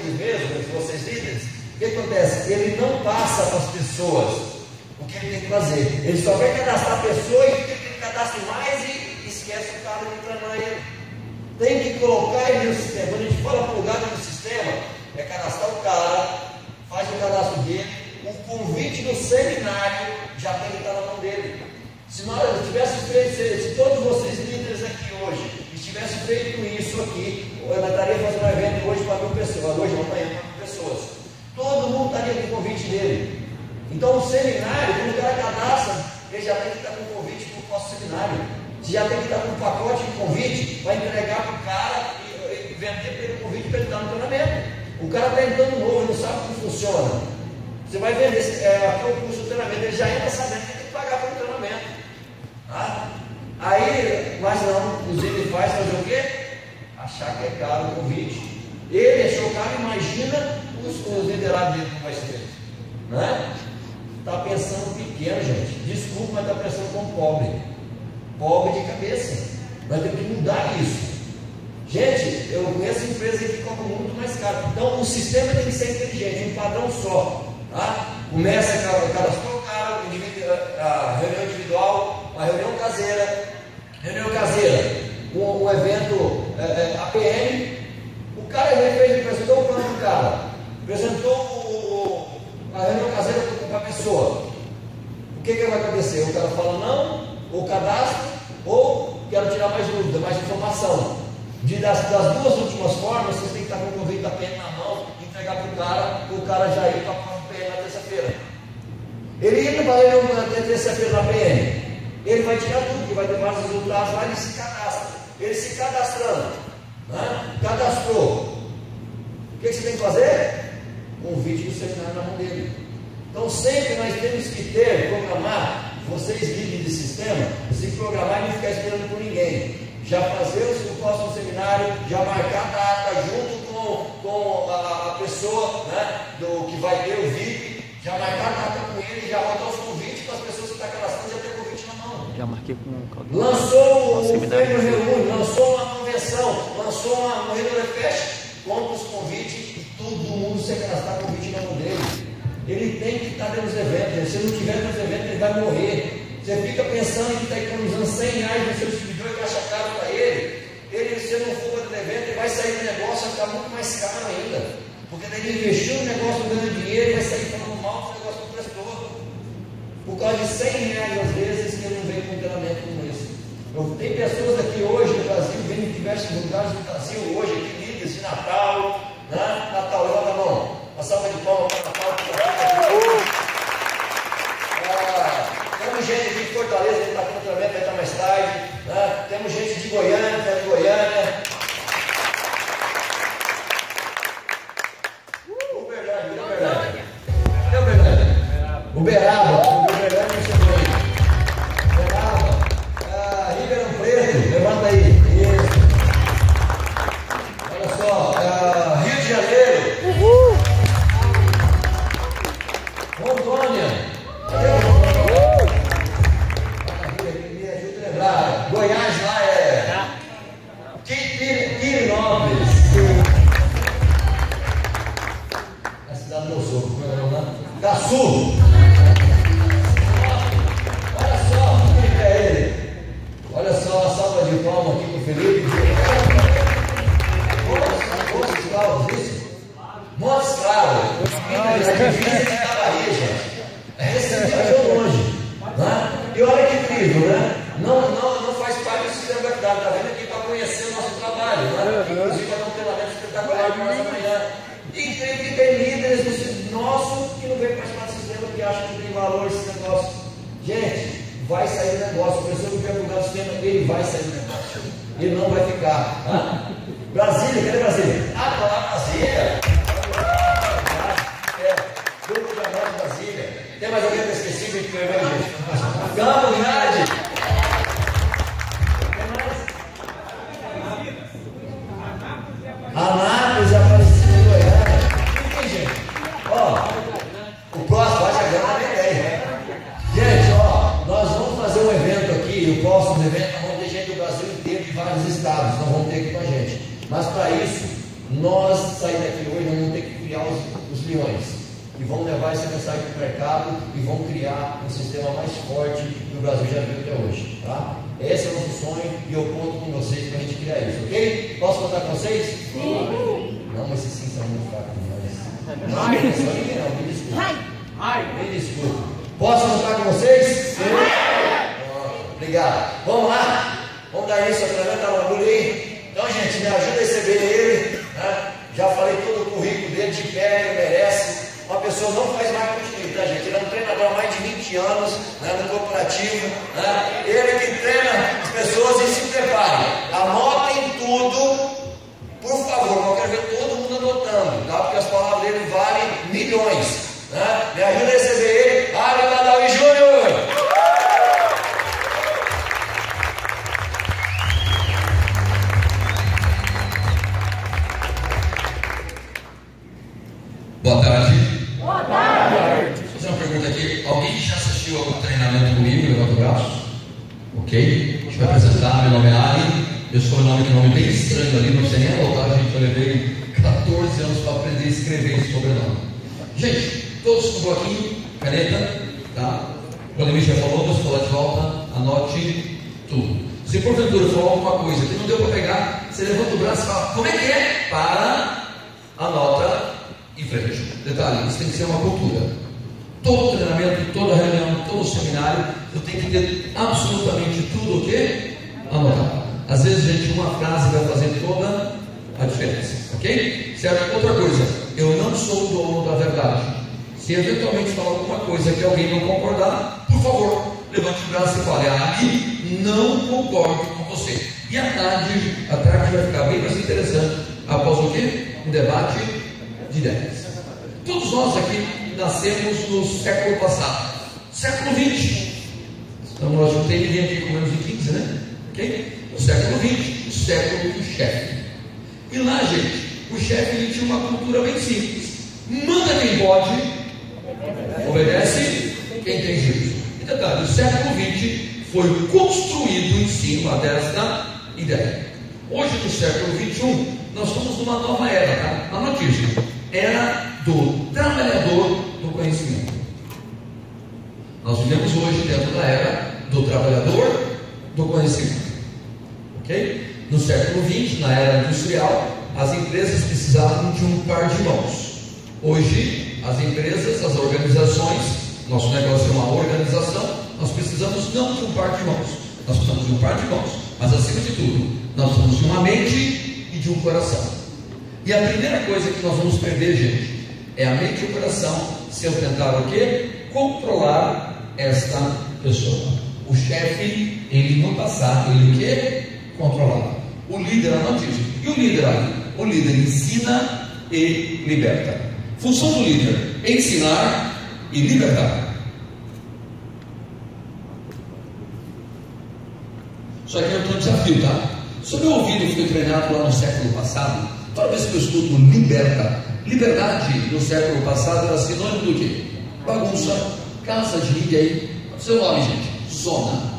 líderes mesmo, vocês líderes, o que acontece? Ele não passa para as pessoas o que ele tem que fazer. Ele só vai cadastrar a pessoa e fica que cadastra mais e esquece o cara de treinar ele. Tem que colocar ele no sistema. Quando a gente fala plugar no sistema, é cadastrar o cara, faz o cadastro dele, o convite do seminário já tem que estar na mão dele. Se nós tivéssemos feito, se todos vocês líderes aqui hoje tivessem feito isso aqui, eu estaria fazendo um evento hoje para 1000 pessoas, hoje amanhã para 1000 pessoas. Todo mundo estaria com o convite dele. Então o seminário, quando o cara cadastra, ele já tem que estar com o convite para o nosso seminário. Você já tem que estar com um pacote de convite para entregar para o cara e vender para ele o convite para ele estar no treinamento. O cara está entrando novo, ele não sabe como funciona. Você vai vender aqui o curso do treinamento, ele já entra sabendo que tem que pagar pelo treinamento. Tá? Aí, mas não, inclusive ele faz fazer o quê? Achar que é caro o convite. Ele achou caro, imagina os liderados dele como vai ser. Né? Está pensando pequeno, gente. Desculpa, mas está pensando como pobre. Pobre de cabeça. Nós temos que mudar isso. Gente, eu conheço empresas que cobram muito mais caro. Então o sistema tem que ser inteligente, um padrão só. Tá? Começa a cadastrar o cara, a reunião individual, uma reunião caseira. Reunião caseira, um evento APM. O cara apresentou o plano do cara, apresentou a reunião caseira para a pessoa. O que vai acontecer? O cara fala não, ou cadastro, ou quero tirar mais dúvida, mais informação. Das duas últimas formas, vocês têm que estar com o convite da PN na mão, entregar para o cara já ir para a PN na terça-feira. Ele entra para a reunião na terça-feira na PN. Ele vai tirar tudo, que vai ter vários resultados lá, ele se cadastra. Ele se cadastrando, né? Cadastrou. O que você tem que fazer? Convite do seminário na mão dele. Então sempre nós temos que programar, vocês líderes de sistema, se programar e não ficar esperando por ninguém. Já fazer o próximo seminário, já marcar a data junto com a pessoa, né, que vai ter o VIP, já marcar a data com ele, já botar os convites para as pessoas que estão cadastrando, já ter o convite na mão. Já marquei com o Lançou o Prêmio Reúne, lançou uma convenção, lançou uma Refest, compra os convites e todo mundo se cadastrar convite na mão dele. Ele tem que estar nos eventos. Se ele não tiver nos eventos, ele vai morrer. Você fica pensando que está economizando R$100 no seu distribuidor e acha caro para ele. Se ele não for para o evento, ele vai sair do negócio, vai ficar muito mais caro ainda. Porque daí ele investiu no negócio, ganhando dinheiro e vai sair falando mal do negócio que prestou. Por causa de R$100 às vezes que ele não vem com um treinamento como esse. Tem pessoas aqui hoje no Brasil, vêm em diversos lugares do Brasil, hoje, aqui, líderes de Natal, né? Natal, levanta a mão. Uma salva de palmas para Natal. Temos gente aqui de Fortaleza que está com o treinamento, vai estar mais tarde. Né? Temos gente de Goiânia, que é de Goiânia. Uberlândia, Uberlândia. Cadê Uberlândia? Uberaba, Uberlândia não chegou aí. Uberaba, Ribeirão Preto, levanta aí. Isso. Olha só, Rio de Janeiro. Rondônia. Me ajuda a lembrar. Goiás lá é Quirinópolis. A cidade do Sul, como é o nome? Caçu. Olha só, quem é ele? Olha só a salva de palmas aqui com o Felipe. Montes Claros, isso? Montes Claros. A divisa de Itabaí, gente. Esse viajou longe. Né? E olha que incrível, né? Não faz parte do sistema gratuito. Está vendo aqui para conhecer o nosso trabalho. Né? Inclusive para dar um treinamento espetacular para nós amanhã. E incrível que tem líderes nossos que não vêm participar do sistema, que acham que tem valor esse negócio. Gente, vai sair do negócio. A pessoa que quer mudar o sistema, ele vai sair do negócio. Ele não vai ficar. Tá? Brasília, cadê Brasília? Ah, tá lá Brasília. Grupo de Amor de Brasília. Tem mais alguém que eu esqueci que foi gente? Campo Grande. Tem mais? Anápolis, Aparecida e Goiânia. Enfim, gente. Ó, o próximo vai chegar na minha ideia. Gente, ó, nós vamos fazer um evento aqui. O próximo evento nós vamos ter gente do Brasil inteiro, de vários estados. Nós vamos ter aqui com a gente. Mas para isso, Nós sair daqui hoje, nós vamos ter que criar os leões. E vão levar essa mensagem para o mercado e vão criar um sistema mais forte que o Brasil já viu até hoje, tá? Esse é o nosso sonho e eu conto com vocês para a gente criar isso, ok? Posso contar com vocês? Sim! Não, mas esses sim são muito fracos demais. Não, me desculpe. Me desculpe. Posso contar com vocês? Sim! Obrigado. Vamos lá? Vamos dar isso, levanta o bagulho aí. Então, gente, me ajuda a receber ele, né? Já falei todo o currículo dele, de pé, ele merece. Uma pessoa não faz marketing, tá, gente? Ele é um treinador há mais de 20 anos, né, no corporativo, né? Ele que treina as pessoas e se prepare. Anotem tudo, por favor, eu quero ver todo mundo anotando, tá? Porque as palavras dele valem milhões, né? Me ajuda a receber ele, Ari Badawi Júnior. Boa tarde. Boa tarde. Vou fazer uma pergunta aqui. Alguém já assistiu algum treinamento comigo? Levanta o braço. Ok. A gente vai apresentar. Meu nome é Ari. Eu sou um nome bem estranho ali. Não sei nem anotar, gente. Eu levei 14 anos para aprender a escrever esse sobrenome. Gente, todos com bloquinho, caneta, tá? Quando o Michel falou, você falou de volta, anote tudo. Se porventura falar alguma coisa que não deu para pegar, você levanta o braço e fala: como é que é? Para, anota em frente. Detalhe, isso tem que ser uma cultura. Todo treinamento, toda reunião, todo seminário, eu tenho que ter absolutamente tudo o que? Anotado. Às vezes, gente, uma frase vai fazer toda a diferença, ok? Certo? Outra coisa, eu não sou o dono da verdade. Se eventualmente falar alguma coisa que alguém não concordar, por favor, levante o braço e fale: aqui não concordo com você. E a tarde vai ficar bem mais interessante após o quê? Um debate de ideias. Todos nós aqui nascemos no século passado, século XX. Então nós não tem ninguém aqui com menos de 15, né? Ok? O século XX, o século do chefe. E lá, gente, o chefe ele tinha uma cultura bem simples: manda quem pode, obedece quem tem juízo. E detalhe, o século XX foi construído em cima desta ideia. Hoje, no século XXI, nós estamos numa nova era, tá? A notícia: era do trabalhador do conhecimento. Nós vivemos hoje dentro da era do trabalhador do conhecimento, ok? No século XX, na era industrial, as empresas precisavam de um par de mãos. Hoje, as empresas, as organizações, nosso negócio é uma organização, nós precisamos não de um par de mãos, nós precisamos de um par de mãos, mas acima de tudo, nós precisamos de uma mente e de um coração. E a primeira coisa que nós vamos perder, gente, é a mente e o coração, se eu tentar o quê? Controlar esta pessoa. O chefe, ele no passado, ele o quê? Controlar. O líder, a notícia. E o líder ali? O líder ensina e liberta. Função do líder: ensinar e libertar. Só que eu tenho um desafio, tá? Se o meu ouvido foi treinado lá no século passado, toda vez que eu escuto liberta, liberdade no século passado era sinônimo do quê? Bagunça, casa de ninguém. Seu nome, gente? Zona.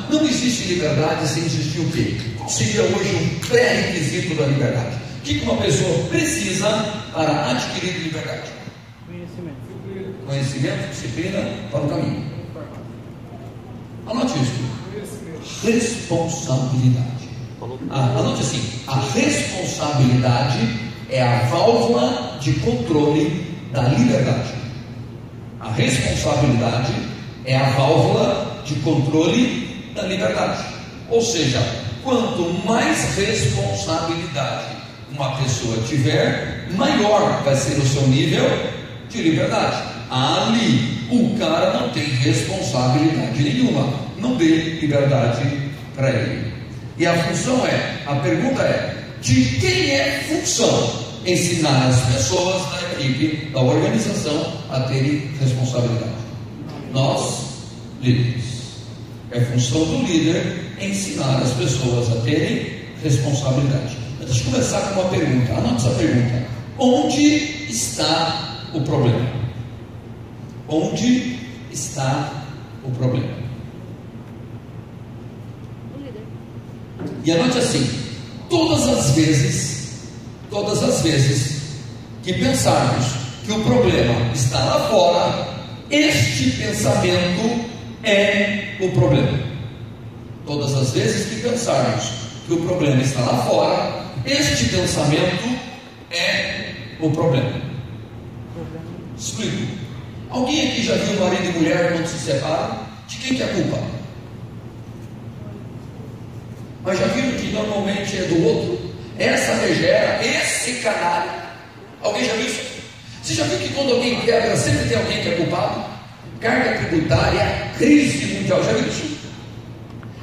Não existe liberdade sem existir o quê? Qual seria hoje um pré-requisito da liberdade? O que uma pessoa precisa para adquirir liberdade? Conhecimento, disciplina para o caminho. Anote isso: responsabilidade. Anote assim: a responsabilidade é a válvula de controle da liberdade. A responsabilidade é a válvula de controle da liberdade. Ou seja, quanto mais responsabilidade uma pessoa tiver, maior vai ser o seu nível de liberdade. Ali, o cara não tem responsabilidade nenhuma, não dê liberdade para ele. E a função a pergunta é: de quem é função ensinar as pessoas da equipe, da organização, a terem responsabilidade? Nós, líderes. É função do líder ensinar as pessoas a terem responsabilidade. Deixa eu começar com uma pergunta. Anote essa pergunta: onde está o problema? Onde está o problema? E anote assim: todas as vezes Todas as vezes que pensarmos que o problema está lá fora, este pensamento é o problema. Todas as vezes que pensarmos que o problema está lá fora, este pensamento é o problema. Explico. Alguém aqui já viu marido e mulher quando se separam? De quem que é a culpa? Mas já viram que normalmente é do outro? Essa megera, esse canalha. Alguém já viu isso? Você já viu que quando alguém quebra, sempre tem alguém que é culpado? Carga tributária, crise mundial, já viu isso?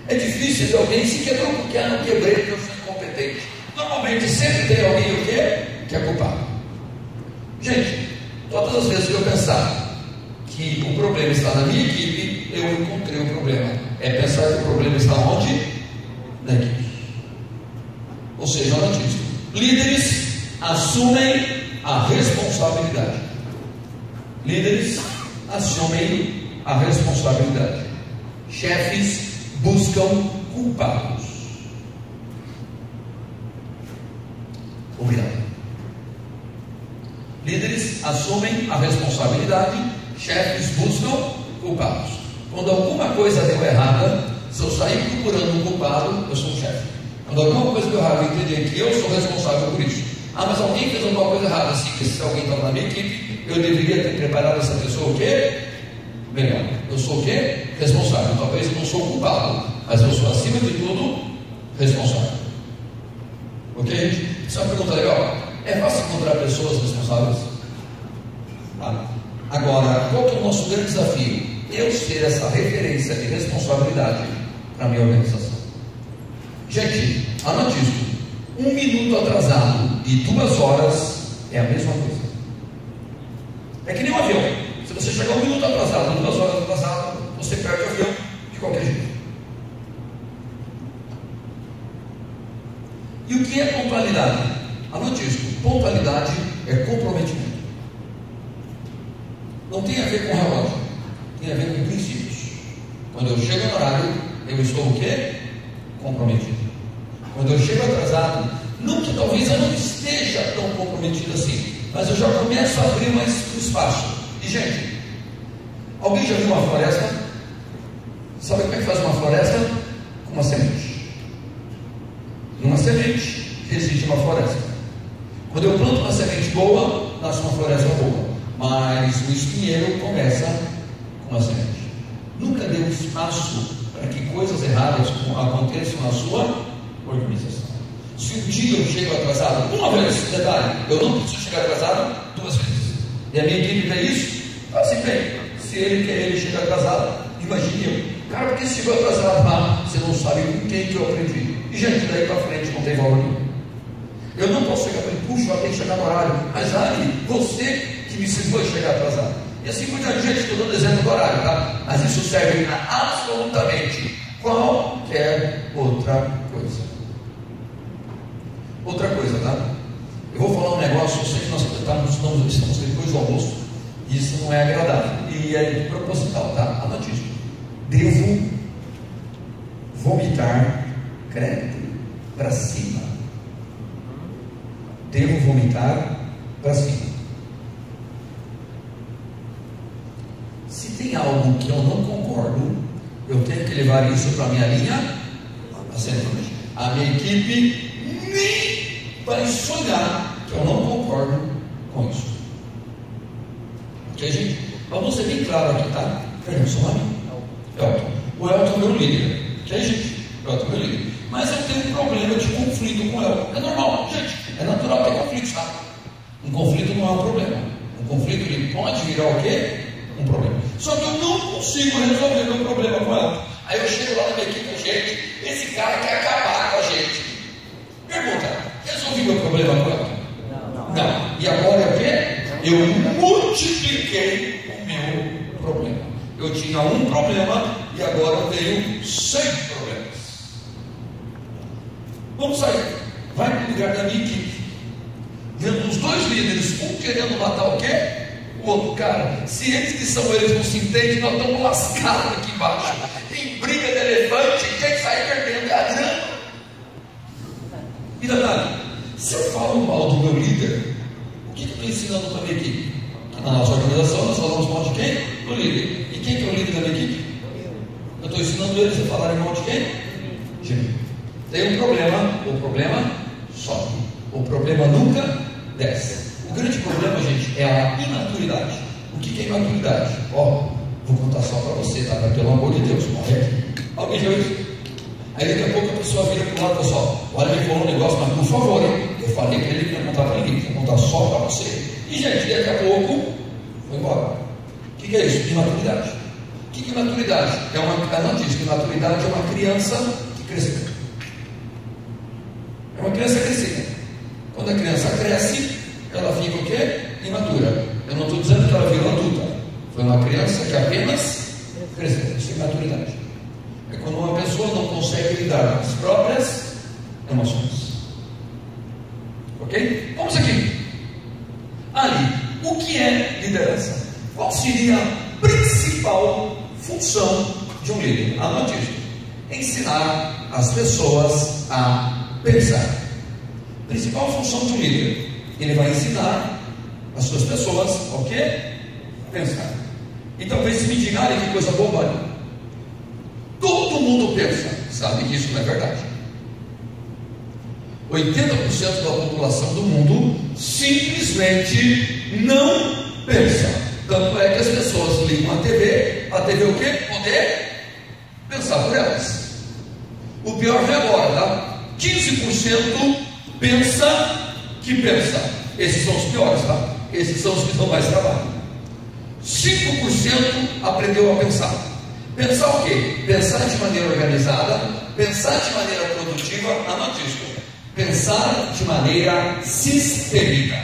É difícil ver alguém se quebrou porque não quebrei porque eu sou incompetente. Normalmente sempre tem alguém o quê? Que é culpado. Gente, todas as vezes que eu pensar que o problema está na minha equipe, eu encontrei o problema. É pensar que o problema está onde? Na equipe. Ou seja, olha disso. Líderes assumem a responsabilidade. Líderes assumem a responsabilidade. Chefes buscam culpados. Obrigado. Líderes assumem a responsabilidade. Chefes buscam culpados. Quando alguma coisa deu errada, se eu sair procurando um culpado, eu sou um chefe. Quando alguma coisa deu errada, eu entendi que eu sou responsável por isso. Ah, mas alguém fez alguma coisa errada. Sim, que se alguém estava na minha equipe, eu deveria ter preparado essa pessoa o quê? Melhor. Eu sou o quê? Responsável. Talvez eu não sou culpado, mas eu sou, acima de tudo, responsável. Ok, gente? Isso é uma pergunta legal. É fácil encontrar pessoas responsáveis? Agora, qual que é o nosso grande desafio? Eu ser essa referência de responsabilidade para a minha organização. Gente, anote isso. 1 minuto atrasado e 2 horas é a mesma coisa. É que nem um avião. Se você chegar 1 minuto atrasado, 2 horas atrasado, você perde o avião de qualquer jeito. E o que é pontualidade? Anote isso. Pontualidade é comprometimento. Não tem a ver com relógio, tem a ver com princípios. Quando eu chego no horário, eu estou o quê? Comprometido. Quando eu chego atrasado, não que talvez eu não esteja tão comprometido assim, mas eu já começo a abrir mais espaço. E gente, alguém já viu uma floresta? Sabe como é que faz uma floresta? Com uma semente. Numa semente existe uma floresta. Quando eu planto uma semente boa, nasce uma floresta boa. Mas o espinheiro começa com uma semente. Nunca dê espaço para que coisas erradas aconteçam na sua organização. Se um dia eu chego atrasado, uma vez, detalhe, eu não preciso chegar atrasado 2 vezes. E a minha equipe vê isso, fala assim, bem, se ele quer ele chegar atrasado, imagine eu. Cara, porque se chegou atrasado, você não sabe com quem que eu aprendi. E gente, daí para frente não tem valor nenhum. Eu não posso chegar para ele, puxa, eu tenho que chegar no horário. Mas aí, você que me ensinou a chegar atrasado. E assim por diante, gente, estou dando exemplo do horário, tá? Mas isso serve para absolutamente qualquer outra coisa. Outra coisa, tá? Eu vou falar um negócio, eu sei que nós estamos depois do almoço, e isso não é agradável, e é proposital, tá? Anote isso. Devo vomitar crédito para cima. Devo vomitar para cima. Se tem algo que eu não concordo, eu tenho que levar isso para a minha linha ascendente. A minha equipe nem vai sonhar que eu não concordo com isso. Ok, gente? Vamos ser bem claro aqui, tá? Perdão, seu nome? Elton. O Elton é meu líder. Ok, gente? O Elton é meu líder. Mas eu tenho um problema de conflito com o Elton. É normal, gente. É natural ter conflito, tá? Um conflito não é um problema. Um conflito ele pode virar o quê? Um problema. Só que eu não consigo resolver meu problema com ela. Aí eu chego lá na minha equipe, gente, esse cara quer acabar com a gente. Pergunta, resolvi meu problema com ela? Não. E agora é o quê? Eu multipliquei o meu problema. Eu tinha um problema e agora eu tenho 100 problemas. Vamos sair. Vai para o lugar da minha equipe. Vendo os 2 líderes, um querendo matar o quê? O outro cara. Se eles que são eles não se entendem, nós estamos lascados aqui embaixo. Tem briga de elefante, quem sai perdendo é a grana. E detalhe, Se eu falo mal do meu líder, o que eu estou ensinando para a minha equipe? Que na nossa organização nós falamos mal de quem? Do líder. E quem que é o líder da minha equipe? Eu estou ensinando eles a falarem mal de quem? De mim. Tem um problema, o problema sobe. O problema nunca desce. O grande problema, gente, é a imaturidade. O que é imaturidade? Ó, vou contar só para você, tá? Pelo amor de Deus, morre aqui. Alguém já viu isso? Aí daqui a pouco a pessoa vira para o lado, pessoal, olha, ele falou um negócio, mas por favor, hein? Eu falei para ele que não ia contar para ninguém, que ia contar só para você. E, gente, daqui a pouco, foi embora. O que é isso? Imaturidade. O que é imaturidade? Ela diz que imaturidade é uma criança que cresceu. É uma criança crescida. Quando a criança cresce, ela fica o quê? Imatura. Eu não estou dizendo que ela virou adulta. Foi uma criança que apenas cresceu. Isso é imaturidade. É quando uma pessoa não consegue lidar com as próprias emoções. Ok? Vamos aqui. Ali, o que é liderança? Qual seria a principal função de um líder? Anote isso. Ensinar as pessoas a pensar. Principal função de um líder. Ele vai ensinar as suas pessoas o quê? Pensar. E talvez se me diga, olha que coisa boba. Todo mundo pensa. Sabe que isso não é verdade. 80% da população do mundo simplesmente não pensa. Tanto é que as pessoas ligam a TV o quê? Poder pensar por elas. O pior é agora, tá? 15% pensa que pensa. Esses são os piores, tá? Esses são os que dão mais trabalho. 5% aprendeu a pensar. Pensar o quê? Pensar de maneira organizada, pensar de maneira produtiva, anote isso. Pensar de maneira sistêmica.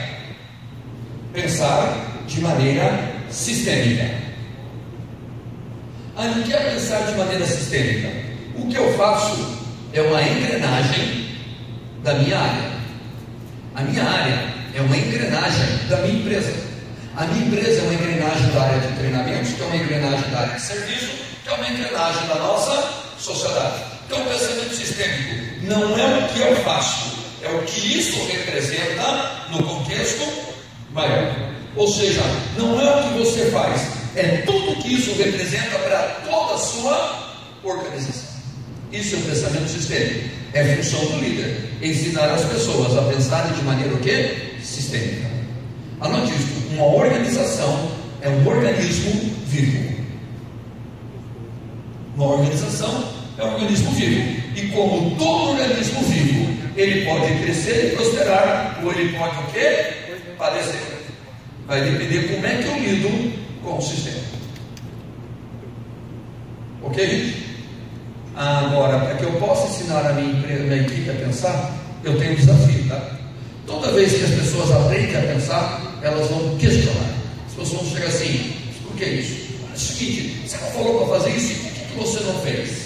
Pensar de maneira sistêmica. Ah, não quero pensar de maneira sistêmica. O que eu faço é uma engrenagem da minha área. A minha área é uma engrenagem da minha empresa. A minha empresa é uma engrenagem da área de treinamento, que é uma engrenagem da área de serviço, que é uma engrenagem da nossa sociedade. Então, o pensamento sistêmico não é o que eu faço, é o que isso representa no contexto maior. Ou seja, não é o que você faz, é tudo que isso representa para toda a sua organização. Isso é um pensamento sistêmico. É função do líder ensinar as pessoas a pensarem de maneira o quê? Sistêmica. Anote isso. Uma organização é um organismo vivo. Uma organização é um organismo vivo. E como todo organismo vivo, ele pode crescer e prosperar, ou ele pode o quê? Padecer. Vai depender como é que eu lido com o sistema. Ok, gente? Agora, para que eu possa ensinar a minha equipe a pensar, eu tenho um desafio, tá? Toda vez que as pessoas aprendem a pensar, elas vão questionar. As pessoas vão chegar assim: por que isso? É o seguinte, você não falou para fazer isso, por que você não fez?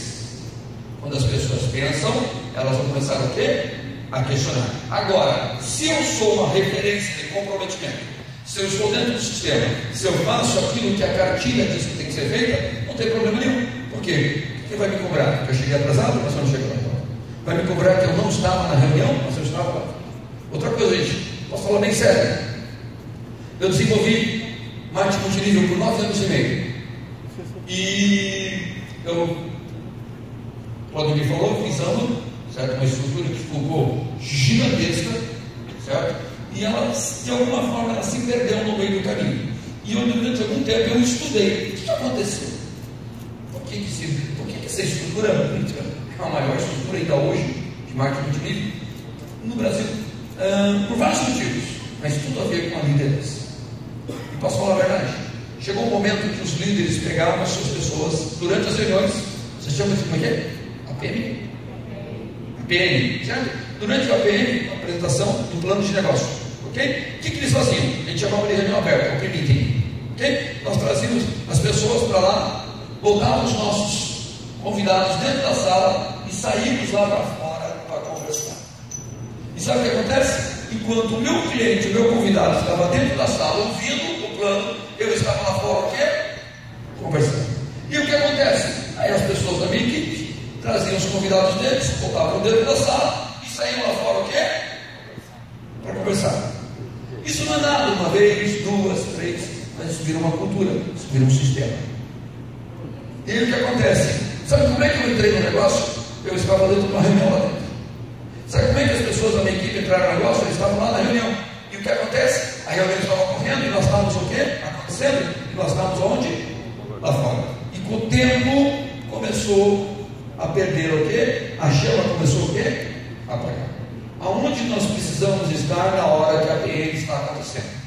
Quando as pessoas pensam, elas vão começar o quê? A questionar. Agora, se eu sou uma referência de comprometimento, se eu estou dentro do sistema, se eu faço aquilo que a cartilha diz que tem que ser feita, não tem problema nenhum. Por quê? Quem vai me cobrar? Que eu cheguei atrasado, mas eu não chegou. Vai me cobrar que eu não estava na reunião, mas eu estava lá. Outra coisa, gente, posso falar bem sério. Eu desenvolvi marketing multinível por 9 anos e meio. E eu, quando me falou, fiz aula, certo? Uma estrutura que ficou gigantesca, certo? E ela, de alguma forma, ela se perdeu no meio do caminho. E eu, durante algum tempo, eu estudei. O que aconteceu? Por que essa estrutura é a maior estrutura ainda hoje de marketing multinível no Brasil? Por vários motivos, mas tudo a ver com a liderança. E posso falar a verdade? Chegou um momento que os líderes pegavam as suas pessoas durante as reuniões. Vocês chamam de como é que é? APM? APM, certo? Durante a APM, a apresentação do plano de negócio, ok? O que eles faziam? A gente chamava de reunião aberta, o meeting, ok? Nós trazíamos as pessoas para lá, botávamos os nossos convidados dentro da sala e saímos lá para fora para conversar. E sabe o que acontece? Enquanto o meu cliente, o meu convidado estava dentro da sala ouvindo o plano, eu estava lá fora o quê? Conversando. E o que acontece? Aí as pessoas da minha equipe traziam os convidados deles, botavam dentro da sala e saíam lá fora o quê? conversar. Isso não é nada, uma vez, duas, três, mas isso vira uma cultura, isso vira um sistema. E aí o que acontece? Sabe como é que eu entrei no negócio? Eu estava dentro de uma reunião lá dentro. Sabe como é que as pessoas da minha equipe entraram no negócio? Eles estavam lá na reunião. E o que acontece? A reunião estava ocorrendo e nós estávamos o quê? Acontecendo. E nós estávamos onde? Lá fora. E com o tempo começou a perder o quê? A chama começou o quê? A apagar. Aonde nós precisamos estar na hora que a PM está acontecendo?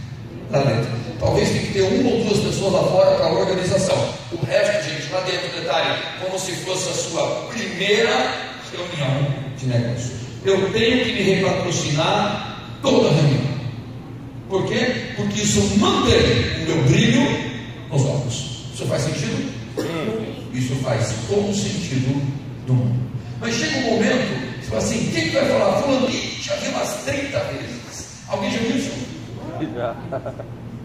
Lá dentro. Talvez tenha que ter uma ou duas pessoas lá fora para a organização. O resto, gente, lá dentro, detalhe, como se fosse a sua primeira reunião de negócio. Eu tenho que me repatrocinar toda a reunião. Por quê? Porque isso mantém o meu brilho nos olhos. Isso faz sentido? Isso faz todo sentido do mundo. Mas chega um momento, você fala assim, quem que vai falar? Fulano, já vi umas 30 vezes. Alguém já viu isso?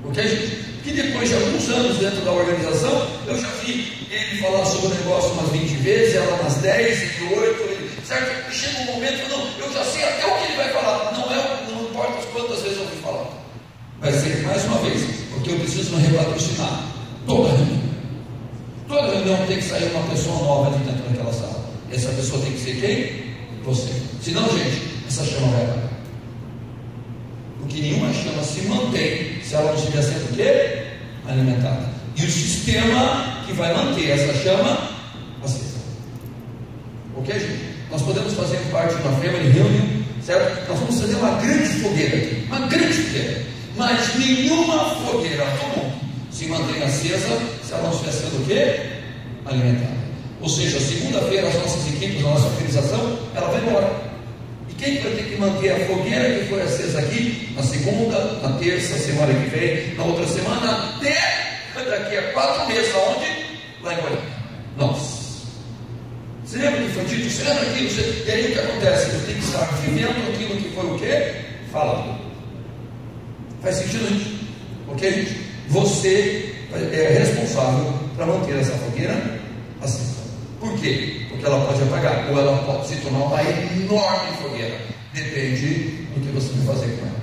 Ok, gente? Que depois de alguns anos dentro da organização, eu já vi ele falar sobre o negócio umas 20 vezes, ela umas 10, e 8, certo? E chega um momento, não, eu já sei até o que ele vai falar. Não importa quantas vezes eu ouvi falar. Vai ser mais uma vez, porque eu preciso me repatrocinar. Toda reunião. Toda reunião tem que sair uma pessoa nova de dentro daquela sala. Essa pessoa tem que ser quem? Você. Senão, gente, essa chama vai apagar. Porque nenhuma chama se mantém se ela não estiver sendo o quê? Alimentada. E o sistema que vai manter essa chama acesa. Ok, gente? Nós podemos fazer parte de uma family reunião, certo? Nós vamos fazer uma grande fogueira aqui. Uma grande fogueira. Mas nenhuma fogueira do mundo se mantém acesa se ela não estiver sendo o quê? Alimentada. Ou seja, segunda-feira as nossas equipes, a nossa organização, ela vai embora. E quem vai ter que manter a fogueira que foi acesa aqui, na segunda, na terça, semana que vem, na outra semana, até daqui a 4 meses, aonde? Lá em Goiânia. Nós. Você lembra que foi dito? Você lembra aquilo? E aí o que acontece? Eu tenho que estar vivendo aquilo que foi o quê? Falado. Faz sentido, gente? Ok, gente? Você é responsável para manter essa fogueira acesa. Por quê? Porque ela pode apagar, ou ela pode se tornar uma enorme fogueira. Depende do que você vai fazer com ela.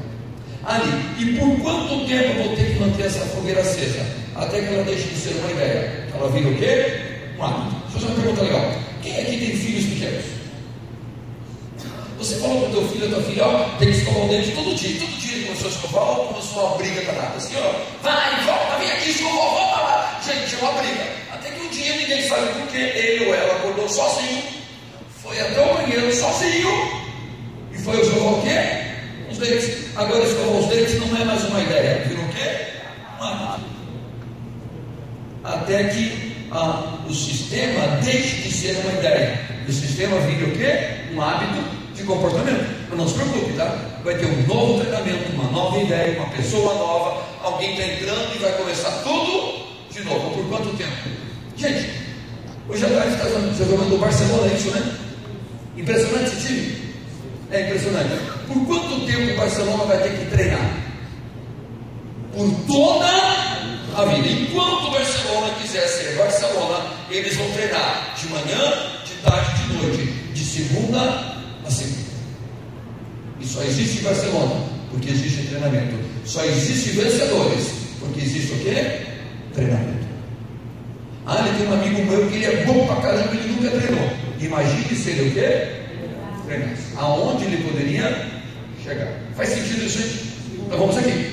Ali, e por quanto tempo eu vou ter que manter essa fogueira acesa? Até que ela deixe de ser uma ideia. Ela vira o quê? Um hábito. Deixa eu fazer uma pergunta legal. Quem aqui tem filhos pequenos? Você falou para o teu filho, a tua filha, ó, tem que escovar o dente todo dia. Todo dia ele começou a escovar, ou começou uma briga danada. Assim, ó, vai, volta, vem aqui, escovou, volta lá. Gente, é uma briga. Até que um dia ninguém sabe por que ele ou ela acordou sozinho, foi até o banheiro sozinho, e foi escovar o quê? Os dentes. Agora escovar os dentes não é mais uma ideia, virou o quê? Um hábito. Até que o sistema deixe de ser uma ideia. O sistema vira o quê? Um hábito de comportamento. Mas não se preocupe, tá? Vai ter um novo treinamento, uma nova ideia, uma pessoa nova, alguém está entrando e vai começar tudo de novo. Por quanto tempo? Gente, hoje à tarde está jogando o Barcelona, é isso, né? Impressionante esse time? É impressionante. Por quanto tempo o Barcelona vai ter que treinar? Por toda a vida. Enquanto o Barcelona quiser ser Barcelona, eles vão treinar de manhã, de tarde, de noite, de segunda a segunda. E só existe Barcelona porque existe treinamento. Só existe vencedores porque existe o quê? Treinamento. Ele tem um amigo meu que ele é bom pra caramba e ele nunca treinou. Imagine se ele o quê? Treinasse. Aonde ele poderia chegar? Faz sentido isso, gente? Então vamos aqui.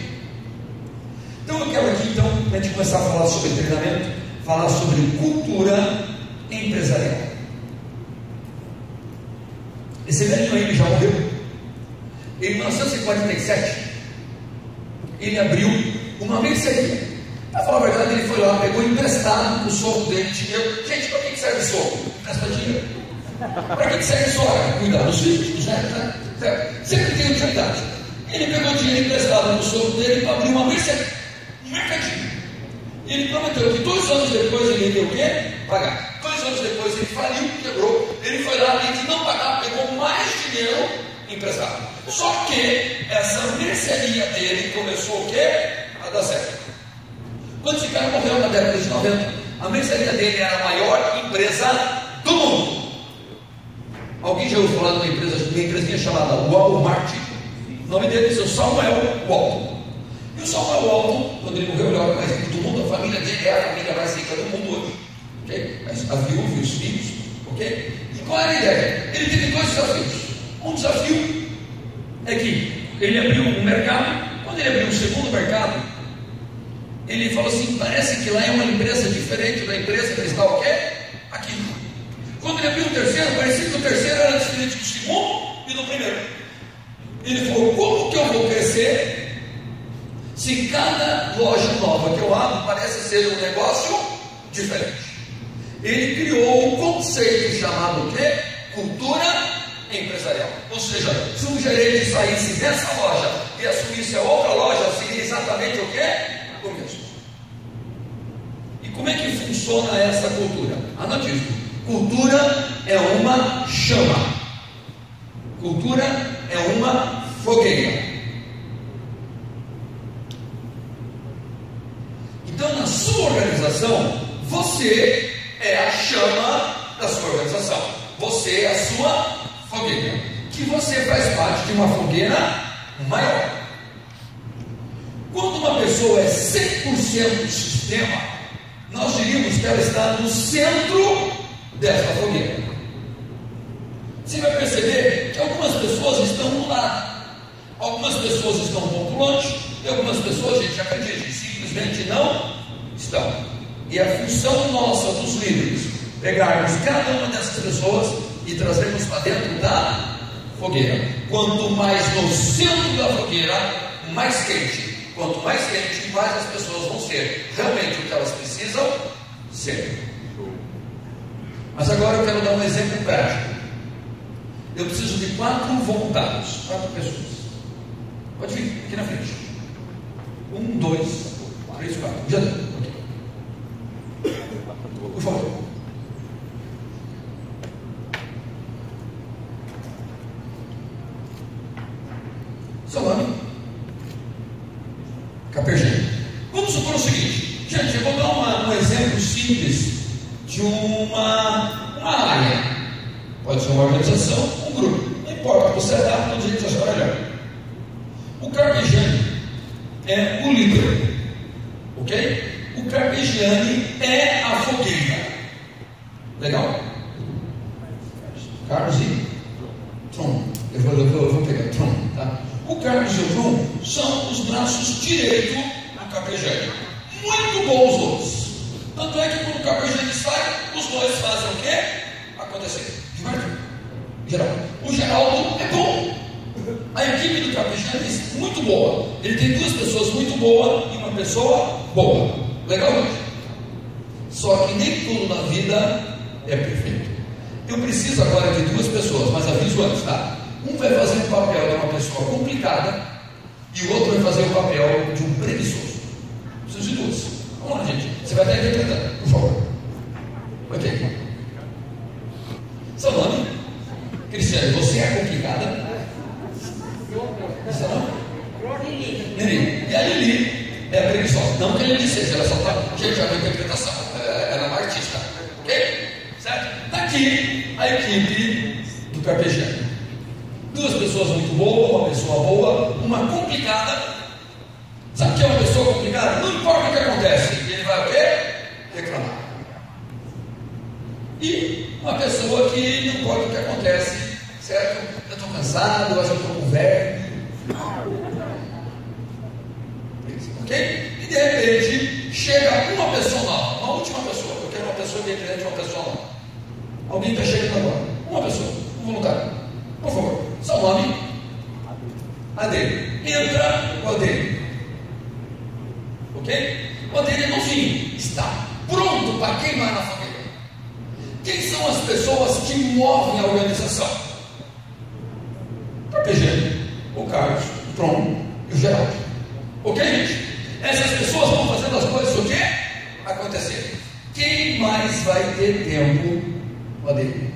Então eu quero aqui, para a gente começar a falar sobre treinamento, falar sobre cultura empresarial. Esse velhinho aí já morreu. Em 1947, ele abriu uma mercearia. Para falar a verdade, ele foi lá, pegou emprestado o sogro dele, dinheiro. Gente, para que serve sogro? Empresta dinheiro. Para que serve sogro? Cuidar dos filhos, dos netos, né? Sempre tem utilidade. Ele pegou dinheiro emprestado no sogro dele para abrir uma mercearia, um mercadinho. E ele prometeu que 2 anos depois ele iria o quê? Pagar. 2 anos depois ele faliu, quebrou. Ele foi lá, além de não pagar, pegou mais dinheiro emprestado. Só que essa mercearia dele começou o quê? A dar certo. Quando esse cara morreu na década de 90, a mercearia dele era a maior empresa do mundo. Alguém já ouviu falar de uma empresinha chamada Walmart? O nome dele é seu Samuel Walton. E o Samuel Walton, quando ele morreu, ele era o mais rico do mundo. A família dele é a família mais rica do mundo hoje. Okay? A viúva e os filhos. Okay? E qual era a ideia? Ele teve dois desafios. Um desafio é que ele abriu um mercado. Quando ele abriu um segundo mercado, ele falou assim: parece que lá é uma empresa diferente da empresa que está o quê? Aqui. Quando ele abriu o terceiro, parecia que o terceiro era diferente do segundo e do primeiro. Ele falou: como que eu vou crescer se cada loja nova que eu abro parece ser um negócio diferente? Ele criou um conceito chamado o quê? Cultura empresarial. Ou seja, se um gerente saísse dessa loja e assumisse a outra loja, seria exatamente o quê? O mesmo. E como é que funciona essa cultura? Anote isso. Cultura é uma chama. Cultura é uma fogueira. Então, na sua organização, você é a chama da sua organização. Você é a sua fogueira. Que você faz parte de uma fogueira maior. Quando uma pessoa é 100% sistema, nós diríamos que ela está no centro dessa fogueira. Você vai perceber que algumas pessoas estão no lado, algumas pessoas estão um pouco longe, e algumas pessoas, a gente acredita, simplesmente não estão. E a função nossa dos líderes, pegarmos cada uma dessas pessoas e trazermos para dentro da fogueira. Quanto mais no centro da fogueira, mais quente. Quanto mais quente, mais as pessoas vão ser realmente o que elas precisam ser. Mas agora eu quero dar um exemplo prático. Eu preciso de 4 voluntários, 4 pessoas. Pode vir aqui na frente. 1, 2, 3, 4. Já deu. Por favor. Seu nome? Capergênio. Vamos supor o seguinte, gente, eu vou dar um exemplo simples de uma área. Pode ser uma organização, um grupo. Não importa, você dá do jeito que você achar melhor. O Carpegiani é o líder. Ok? O Carpegiani é a fogueira. Legal? Carlos e Tron. Eu vou pegar Tron, tá? O Carlos e o Tron são os braços direitos do Carpegiani. Muito bons os dois. Tanto é que quando o Carpegiani sai, os dois fazem o quê? Acontecer. Geraldo. O Geraldo é bom. A equipe do Carpegiani é muito boa. Ele tem 2 pessoas muito boas e uma pessoa boa. Legal, gente? Só que nem tudo na vida é perfeito. Eu preciso agora de 2 pessoas, mas aviso antes, tá? Um vai fazer o papel de uma pessoa complicada e o outro vai fazer o papel de um preguiçoso. Preciso de 2. Vamos lá, gente. Você vai estar interpretando, por favor. Ok. Seu nome? Cristiane, você é complicada? Seu nome? Lili. E a Lili é a preguiçosa. Não que a Lili seja, ela só está. Gente, já é uma interpretação. Ela é uma artista. Ok? Certo? Daqui a equipe do Carpegiani. 2 pessoas muito boas, uma pessoa boa, uma complicada. Sabe o que é uma pessoa complicada? Não importa o que acontece, ele vai o quê? Reclamar. E uma pessoa que não importa o que acontece, certo? Eu estou cansado, eu acho que estou com verme. Ok? E de repente chega uma pessoa nova, uma última pessoa. Eu quero uma pessoa que é diferente de uma pessoa nova. Alguém está chegando agora. Uma pessoa, um voluntário. Por favor, seu nome? Adele. Entra o Adele. Ok? O Adele é novinho. Está pronto para queimar na fogueira. Quem são as pessoas que movem a organização? O Carpegiani, o Carlos, o Tron e o Geraldo. Ok, gente? Essas pessoas vão fazendo as coisas o quê? Acontecer. Quem mais vai ter tempo? O Adele.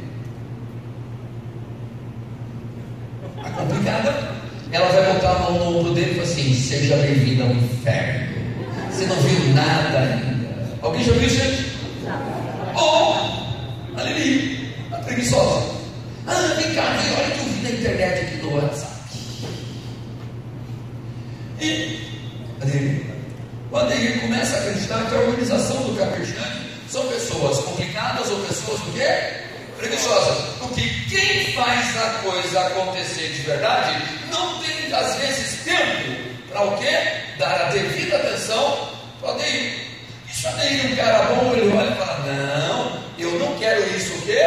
A complicada, ela vai botar a mão no ombro dele e falar assim: seja bem-vindo ao inferno. Você não viu nada ainda. Alguém já viu isso, gente? Ou a Lili, a preguiçosa. Vem cá, olha o que eu vi na internet aqui no WhatsApp. O Adair começa a acreditar que a organização do Capegiani são pessoas complicadas ou pessoas o quê? Preguiçosas. Porque quem faz a coisa acontecer de verdade não tem às vezes tempo para o quê? Dar a devida atenção para o Adair. E se o Adair é um cara bom, ele olha e fala: não, eu não quero isso o quê?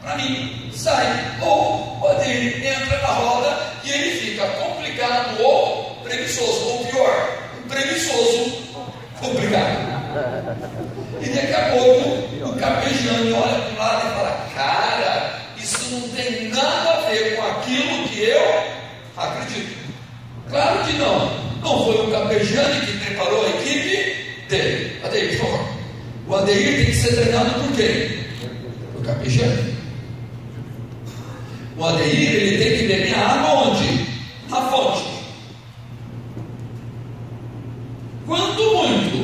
Para mim, sai. Ou o Adair entra na roda e ele fica complicado ou preguiçoso, ou pior, preguiçoso complicado. E daqui a pouco o Capegiani olha para o lado e fala: cara, isso não tem nada a ver com aquilo que eu acredito. Claro que não. Não foi o Capegiani que preparou a equipe dele. Adair, por favor. O Adair tem que ser treinado por quem? Por Capegiani. O Adair, ele tem que beber a água onde? Na fonte. Quanto muito?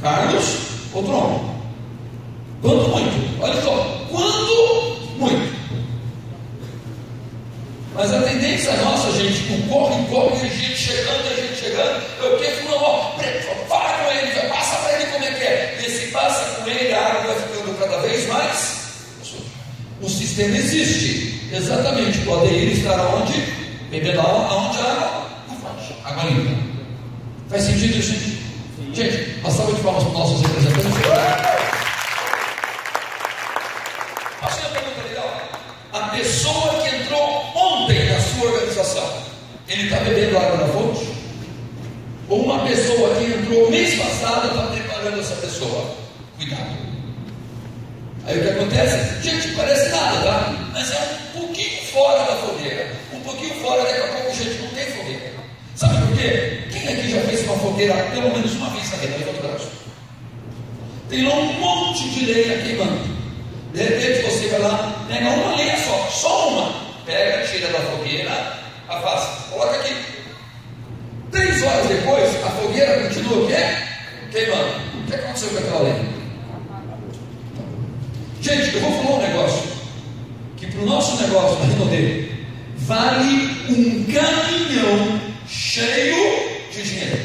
Carlos ou Tron? Quanto muito? Olha só, quanto muito? Mas a tendência nossa, gente, com corre, gente chegando, eu quero não, fala com ele, passa para ele como é que é. E se passa com ele, a água vai ficando cada vez mais. O sistema existe, exatamente. O Adair estará onde? Bebendo aonde a água? Na fonte, água limpa. Faz sentido isso, gente? Gente, uma salva de palmas para os nossos representantes. Faça uma pergunta legal. A pessoa que entrou ontem na sua organização, ele está bebendo água da fonte? Ou uma pessoa que entrou mês passado está preparando essa pessoa? Cuidado. Aí o que acontece? Gente, parece nada, tá? Mas é um pouquinho fora da fogueira. Um pouquinho fora, daqui a pouco, gente, não tem fogueira. Sabe por quê? Quem aqui já fez uma fogueira pelo menos uma vez na vida? Levanta o braço. Tem lá um monte de lenha queimando. De repente você vai lá, pega uma lenha só uma. Pega, tira da fogueira, afasta, coloca aqui. 3 horas depois, a fogueira continua o quê? Queimando. O que aconteceu com aquela lenha? Gente, eu vou falar um negócio que para o nosso negócio da Rinode vale um caminhão cheio de dinheiro.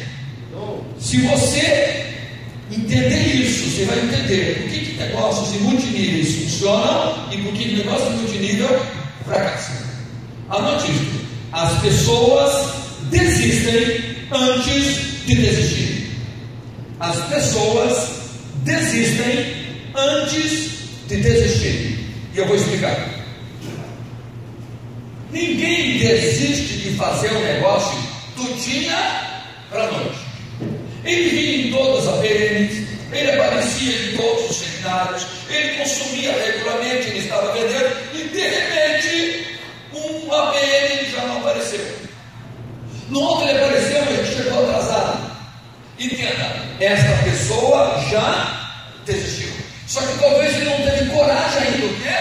Se você entender isso, você vai entender por que negócios em multiníveis funcionam e por que negócios em multinível fracassam. Anote isso: as pessoas desistem antes de desistir. As pessoas desistem antes de desistir. E eu vou explicar. Ninguém desiste de fazer um negócio do dia para a noite. Ele vinha em todas as APMs, ele aparecia em todos os seminários, ele consumia regularmente, ele estava vendendo, e de repente, um APM já não apareceu. No outro ele apareceu, mas ele chegou atrasado. Entenda, esta pessoa já desistiu. Só que talvez ele não teve coragem ainda, o quê?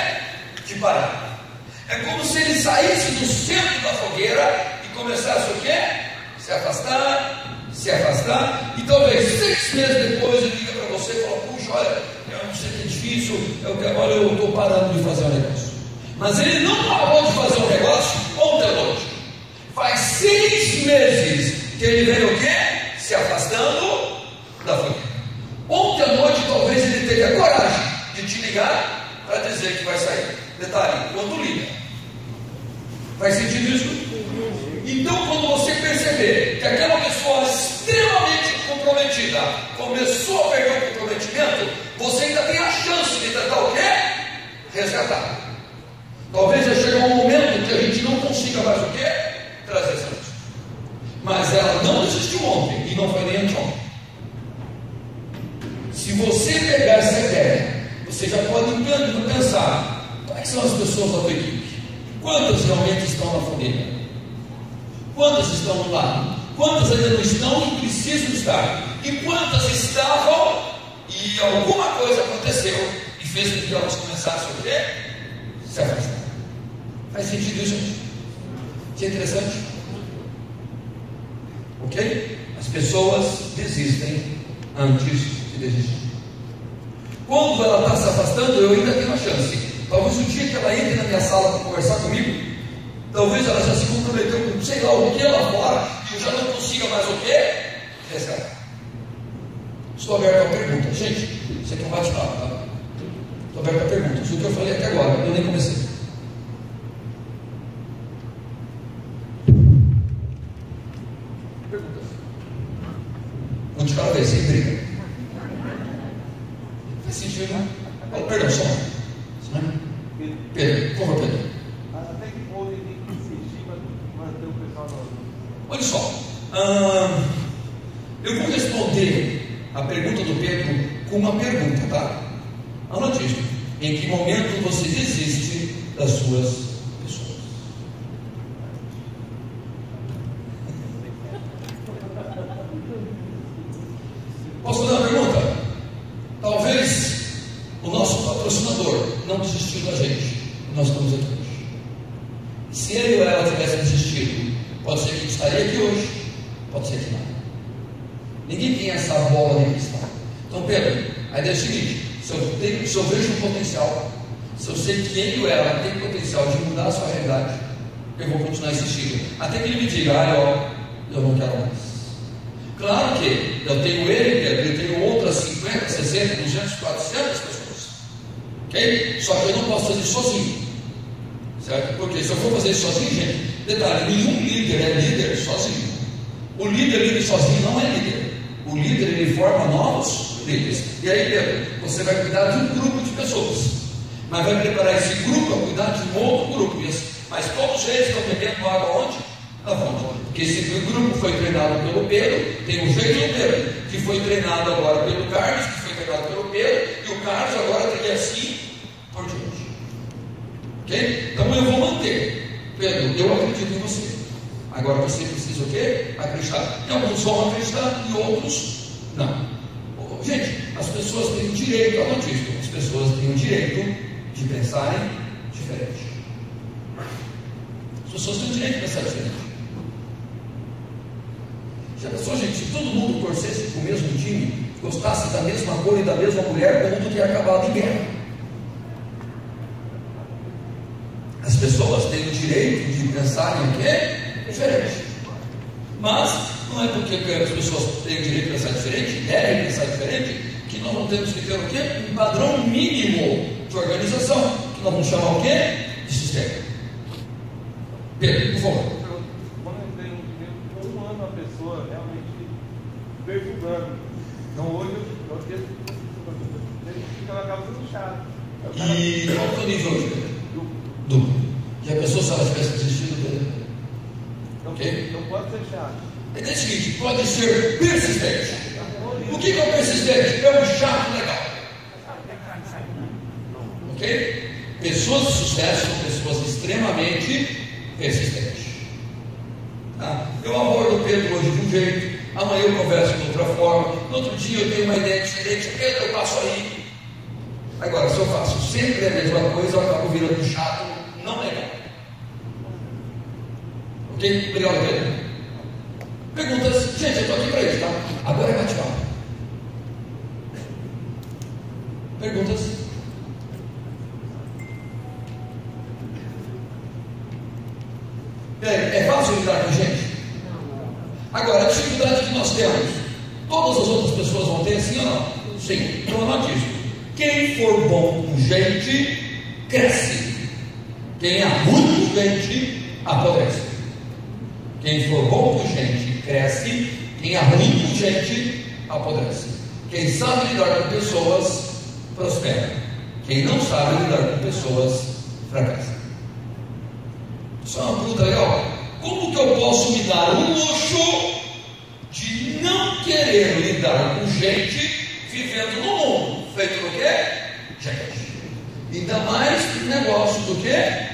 De parar. É como se ele saísse do centro da fogueira e começasse o quê? Se afastar, e talvez 6 meses depois ele liga para você e fala: puxa, olha, eu não sei que é difícil, agora eu estou parando de fazer um negócio. Mas ele não parou de fazer um negócio ontem à noite. Faz 6 meses que ele veio o quê? Se afastando da fogueira. Ontem à noite talvez ele teve a coragem de te ligar para dizer que vai sair. Detalhe, quando liga. Faz sentido isso? Então, quando você perceber que aquela pessoa extremamente comprometida começou a perder o comprometimento, você ainda tem a chance de tentar o quê? Resgatar. Talvez já chegue um momento que a gente não consiga mais o quê? Trazer essa pessoa. Mas ela não desistiu ontem e não foi nem anteontem. Se você pegar essa ideia, você já pode pensar: como é que são as pessoas da tua equipe? Quantas realmente estão na fogueira? Quantas estão no lado? Quantas ainda não estão e precisam estar? E quantas estavam e alguma coisa aconteceu e fez com que elas começassem a quê? Se afastar. Faz sentido isso, gente? Isso é interessante? Ok? As pessoas desistem antes de desistir. Quando ela está se afastando, eu ainda tenho uma chance. Talvez o dia que ela entre na minha sala para conversar comigo, talvez ela já se comprometeu com sei lá o que lá fora, e eu já não consiga mais o quê? Estou aberto a perguntas. Gente, isso aqui é um bate-papo, tá? Estou aberto a perguntas. O que eu falei até agora, eu nem comecei. Perguntas. Um de cada vez, sem briga. Faz sentido, né? Perdão, só. Pedro, por favor, Pedro. Até que ponto ele tem que insistir para manter o pessoal na... Olha só, eu vou responder a pergunta do Pedro com uma pergunta, tá? Anote isso. Em que momento você desiste das suas pessoas? Posso fazer uma pergunta? Talvez o nosso patrocinador não desistiu da gente. Nós estamos aqui hoje. Se ele ou ela tivesse desistido, pode ser que estaria aqui hoje, pode ser que não. Ninguém tem essa bola de cristal. Então, Pedro, a ideia é o seguinte: se eu vejo um potencial, se eu sei que ele ou ela tem potencial de mudar a sua realidade, eu vou continuar insistindo, até que ele me diga, eu não quero mais. Claro que eu tenho ele, Pedro, eu tenho outras 50, 60, 200, 400 pessoas, ok? Só que eu não posso fazer isso sozinho, certo? Porque se eu for fazer isso sozinho, gente, detalhe, nenhum líder é líder sozinho. O líder sozinho não é líder. O líder, ele forma novos líderes. E aí, Pedro, você vai cuidar de um grupo de pessoas, mas vai preparar esse grupo a cuidar de um outro grupo. Mas todos eles estão bebendo água onde? Na fonte. Porque esse grupo foi treinado pelo Pedro, tem um jeito do Pedro, que foi treinado agora pelo Carlos, que foi treinado pelo Pedro, e o Carlos agora tem assim por diante. Ok? Então eu vou manter. Pedro, eu acredito em você. Agora você precisa o quê? Acreditar. E alguns vão acreditar e outros não. Gente, as pessoas têm o direito, anote isso, as pessoas têm o direito de pensarem diferente. As pessoas têm o direito de pensar diferente. Já pensou, gente, se todo mundo torcesse para o mesmo time, gostasse da mesma cor e da mesma mulher, o mundo teria acabado em guerra. As pessoas têm o direito de pensarem o quê? Diferente. Mas não é porque as pessoas têm o direito de pensar diferente, devem pensar diferente, que nós não temos que ter o quê? Um padrão mínimo de organização, que nós vamos chamar o quê? De sistema. Pedro, por favor. Quando eu tenho um ano a pessoa realmente perturbando. Então hoje eu tenho que ela acaba sendo chato. E qual foi o nível hoje, Pedro? Duplo. E a pessoa, se ela tivesse desistido, Pedro? Ok? Não pode ser chato. É o seguinte, pode ser persistente. O que é o persistente? É um chato legal. Ok? Pessoas de sucesso são pessoas extremamente persistentes. Tá? Eu abordo o Pedro hoje de um jeito, amanhã eu converso de outra forma, no outro dia eu tenho uma ideia diferente, Pedro, eu passo aí. Agora, se eu faço sempre a mesma coisa, eu acabo virando chato, não legal. Ok? Obrigado, Pedro. Perguntas? Gente, eu estou aqui para isso, tá? Agora é bate-papo. Perguntas? É fácil lidar com gente? Agora, a dificuldade que nós temos, todas as outras pessoas vão ter, sim ou não? Sim. Então, anote isso. Quem for bom com gente, cresce. Quem é ruim com gente, apodrece. Quem for bom com gente, cresce. Quem é ruim com gente, apodrece. Quem sabe lidar com pessoas, prospera. Quem não sabe lidar com pessoas, fracassa. Isso é uma pergunta legal. Como que eu posso me dar o luxo de não querer lidar com gente vivendo no mundo? Feito do quê? Gente. Ainda mais negócio do quê?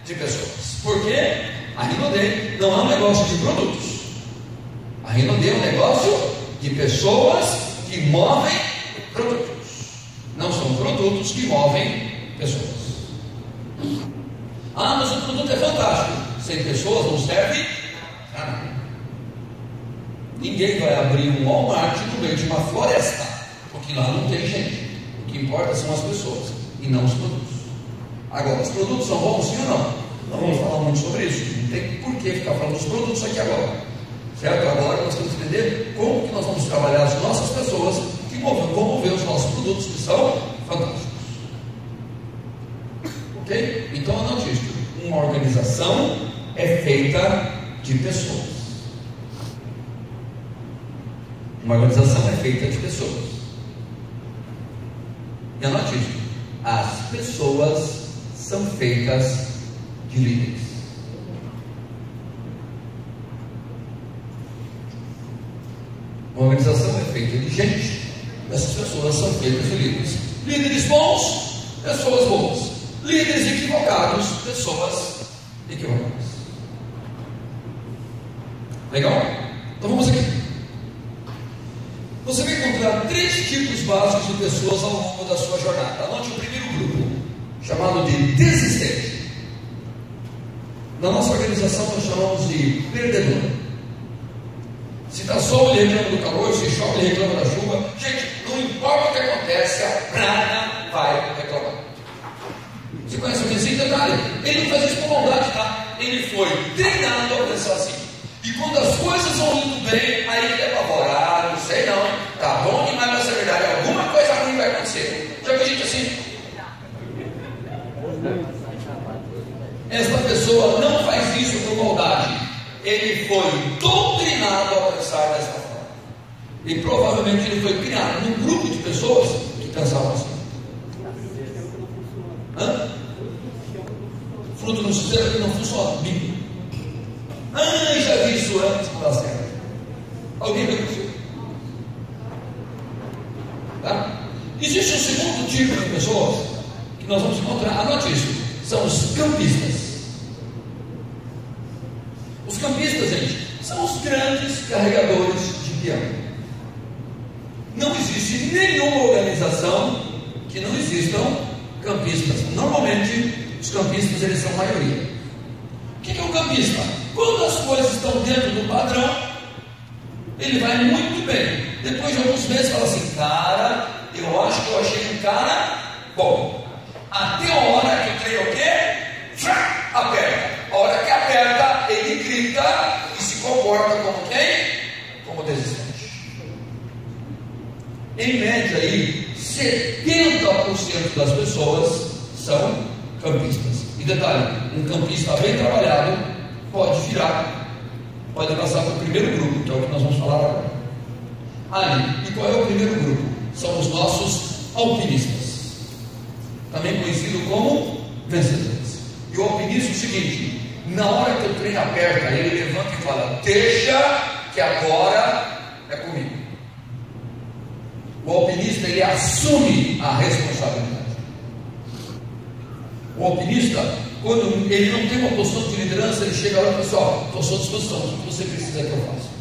De pessoas. Porque a Rinode não é um negócio de produtos. A Rinode é um negócio de pessoas que movem produtos. Não são produtos que movem pessoas. Ah, mas o produto é fantástico. Sem pessoas não serve para nada. Ninguém vai abrir um Walmart no meio de uma floresta, porque lá não tem gente. O que importa são as pessoas e não os produtos. Agora, os produtos são bons, sim ou não? Não vamos falar muito sobre isso. Não tem por que ficar falando dos produtos aqui agora. Certo? Agora nós temos que entender como que nós vamos trabalhar as nossas pessoas que vão mover os nossos produtos, que são fantásticos. Ok? Então anote isso. Uma organização é feita de pessoas. Uma organização é feita de pessoas. E anote isso. As pessoas são feitas de líderes. Uma organização é feita de gente. Essas pessoas são feitas de líderes. Líderes bons, pessoas boas. Líderes equivocados, pessoas equivocadas. Legal? Então vamos aqui. Você vai encontrar 3 tipos básicos de pessoas ao longo da sua jornada. Anote o primeiro grupo, chamado de desistente. Na nossa organização nós chamamos de perdedor. Se está sol, ele reclama do calor. Se chove, ele reclama da chuva. Gente, não importa o que acontece, a praga vai reclamar. Você conhece alguém assim? Detalhe, ele não faz isso com maldade, tá? Ele foi treinado a pensar assim. E quando as coisas vão indo bem, aí ele é apavorado, não sei não, tá bom demais, mas é verdade, alguma coisa ruim vai acontecer. Já viu gente assim? Esta pessoa não faz isso por maldade. Ele foi doutrinado a pensar dessa forma. E provavelmente ele foi criado num grupo de pessoas que pensavam assim. Hã? Fruto no sistema que não funciona. Bíblia. Já vi isso antes, não dá certo. Alguém viu isso? Tá? Existe um segundo tipo de pessoas que nós vamos encontrar. Anote isso. São os campistas. Os campistas, gente, são os grandes carregadores de peão. Não existe nenhuma organização que não existam campistas. Normalmente, os campistas, eles são a maioria. O que é o campista? Quando as coisas estão dentro do padrão, ele vai muito bem. Depois de alguns meses, fala assim: cara, eu acho que eu achei um cara bom. Até a hora que o trem o quê? Aperta. A hora que aperta, ele grita e se comporta como quem? Como desistente. Em média aí, 70% das pessoas são campistas. E detalhe, um campista bem trabalhado pode virar, pode passar para o primeiro grupo, que é o que nós vamos falar agora. E qual é o primeiro grupo? São os nossos alpinistas, também conhecido como vencedores. E o alpinista é o seguinte: na hora que o trem aperta, ele levanta e fala: deixa que agora é comigo. O alpinista, ele assume a responsabilidade. O alpinista, quando ele não tem uma posição de liderança, ele chega lá e fala: ó, estou à sua disposição, o que você precisa que eu faça?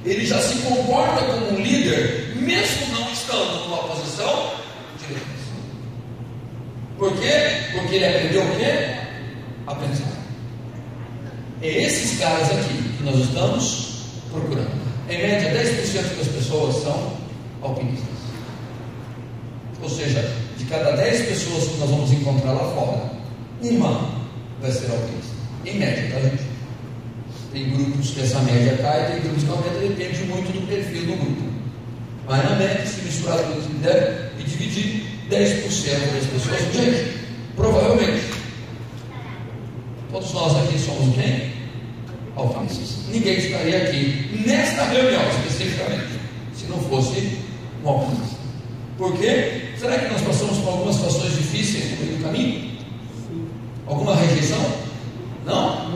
Ele já se comporta como um líder, mesmo não estando numa posição de liderança. Por quê? Porque ele aprendeu o quê? A pensar. É esses caras aqui que nós estamos procurando. Em média, 10% das pessoas são alpinistas. Ou seja, de cada 10 pessoas que nós vamos encontrar lá fora, uma vai ser alpinista. Em média, tá, gente? Tem grupos que essa média cai, tem grupos que aumenta, depende muito do perfil do grupo. Mas na média, se misturar tudo que der e dividir 10% das pessoas, gente, provavelmente todos nós aqui somos quem? Alpinistas. Ninguém estaria aqui nesta reunião especificamente se não fosse um alpinista. Por quê? Será que nós passamos por algumas situações difíceis no meio do caminho? Alguma rejeição? Não?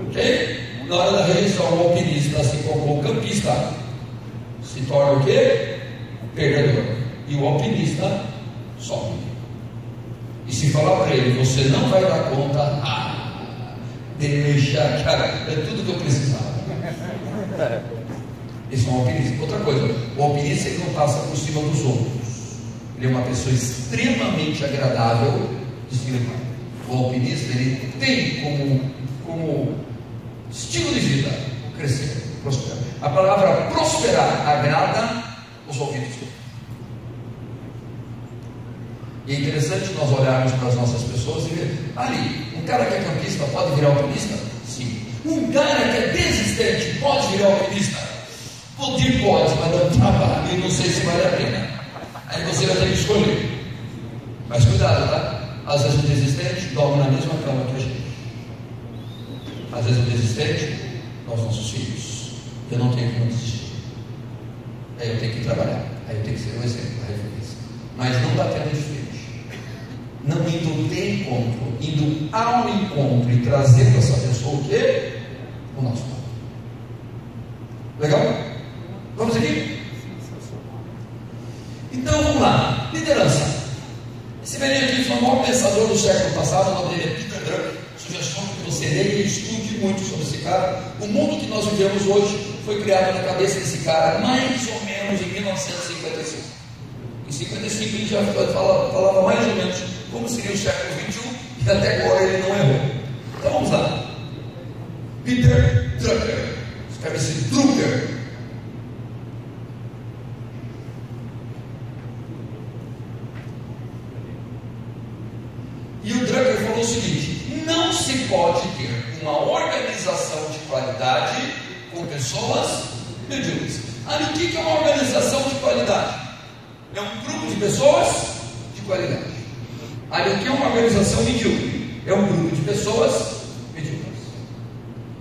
Ok? Na hora da rejeição, o alpinista, assim como o campista, se torna o quê? Perdedor. E o alpinista sobe. E se falar para ele: você não vai dar conta, deixa, cara, é tudo que eu precisava. Esse é um alpinista. Outra coisa, o alpinista, ele não passa por cima dos outros. Ele é uma pessoa extremamente agradável de se levar. O alpinista, ele tem como estilo de vida crescer, prosperar. A palavra prosperar agrada os ouvidos. E é interessante nós olharmos para as nossas pessoas e ver: ali, um cara que é campista pode virar alpinista? Sim. Um cara que é desistente pode virar alpinista? Poder pode, mas dá trabalho e não sei se vale a pena. Aí você vai ter que escolher. Mas cuidado, tá? Às vezes o desistente dorme na mesma cama que a gente. Às vezes o desistente são os nossos filhos. Eu não tenho como desistir. Aí eu tenho que trabalhar. Aí eu tenho que ser um exemplo da referência. Mas não batendo de frente. Não indo de encontro, indo ao encontro e trazendo essa pessoa o quê? O nosso pai. Legal? Vamos aqui? Então vamos lá. Liderança. Esse velhinho aqui foi o maior pensador do século passado. O nome dele é Peter Drucker. Sugestão que você leia e estude muito sobre esse cara. O mundo que nós vivemos hoje foi criado na cabeça desse cara mais ou menos em 1955. Em 55 ele já falava mais ou menos como seria o século XXI e até agora ele não errou. Então vamos lá. Peter Drucker. Escreve-se Drucker. E o Drucker falou o seguinte: não se pode ter uma organização de qualidade com pessoas medíocres. O que é uma organização de qualidade? É um grupo de pessoas de qualidade. O que é uma organização medíocre? É um grupo de pessoas medíocres.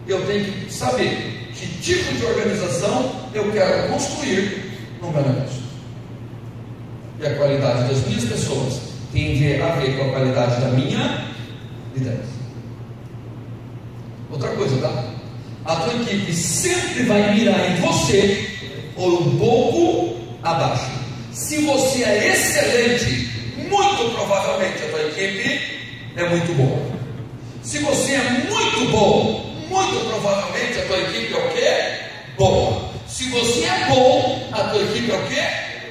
Eu tenho que saber que tipo de organização eu quero construir no meu negócio. E a qualidade das minhas pessoas tem a ver com a qualidade da minha liderança. Outra coisa, tá? A tua equipe sempre vai mirar em você ou um pouco abaixo. Se você é excelente, muito provavelmente a tua equipe é muito boa. Se você é muito bom, muito provavelmente a tua equipe é o quê? Boa. Se você é bom, a tua equipe é o quê?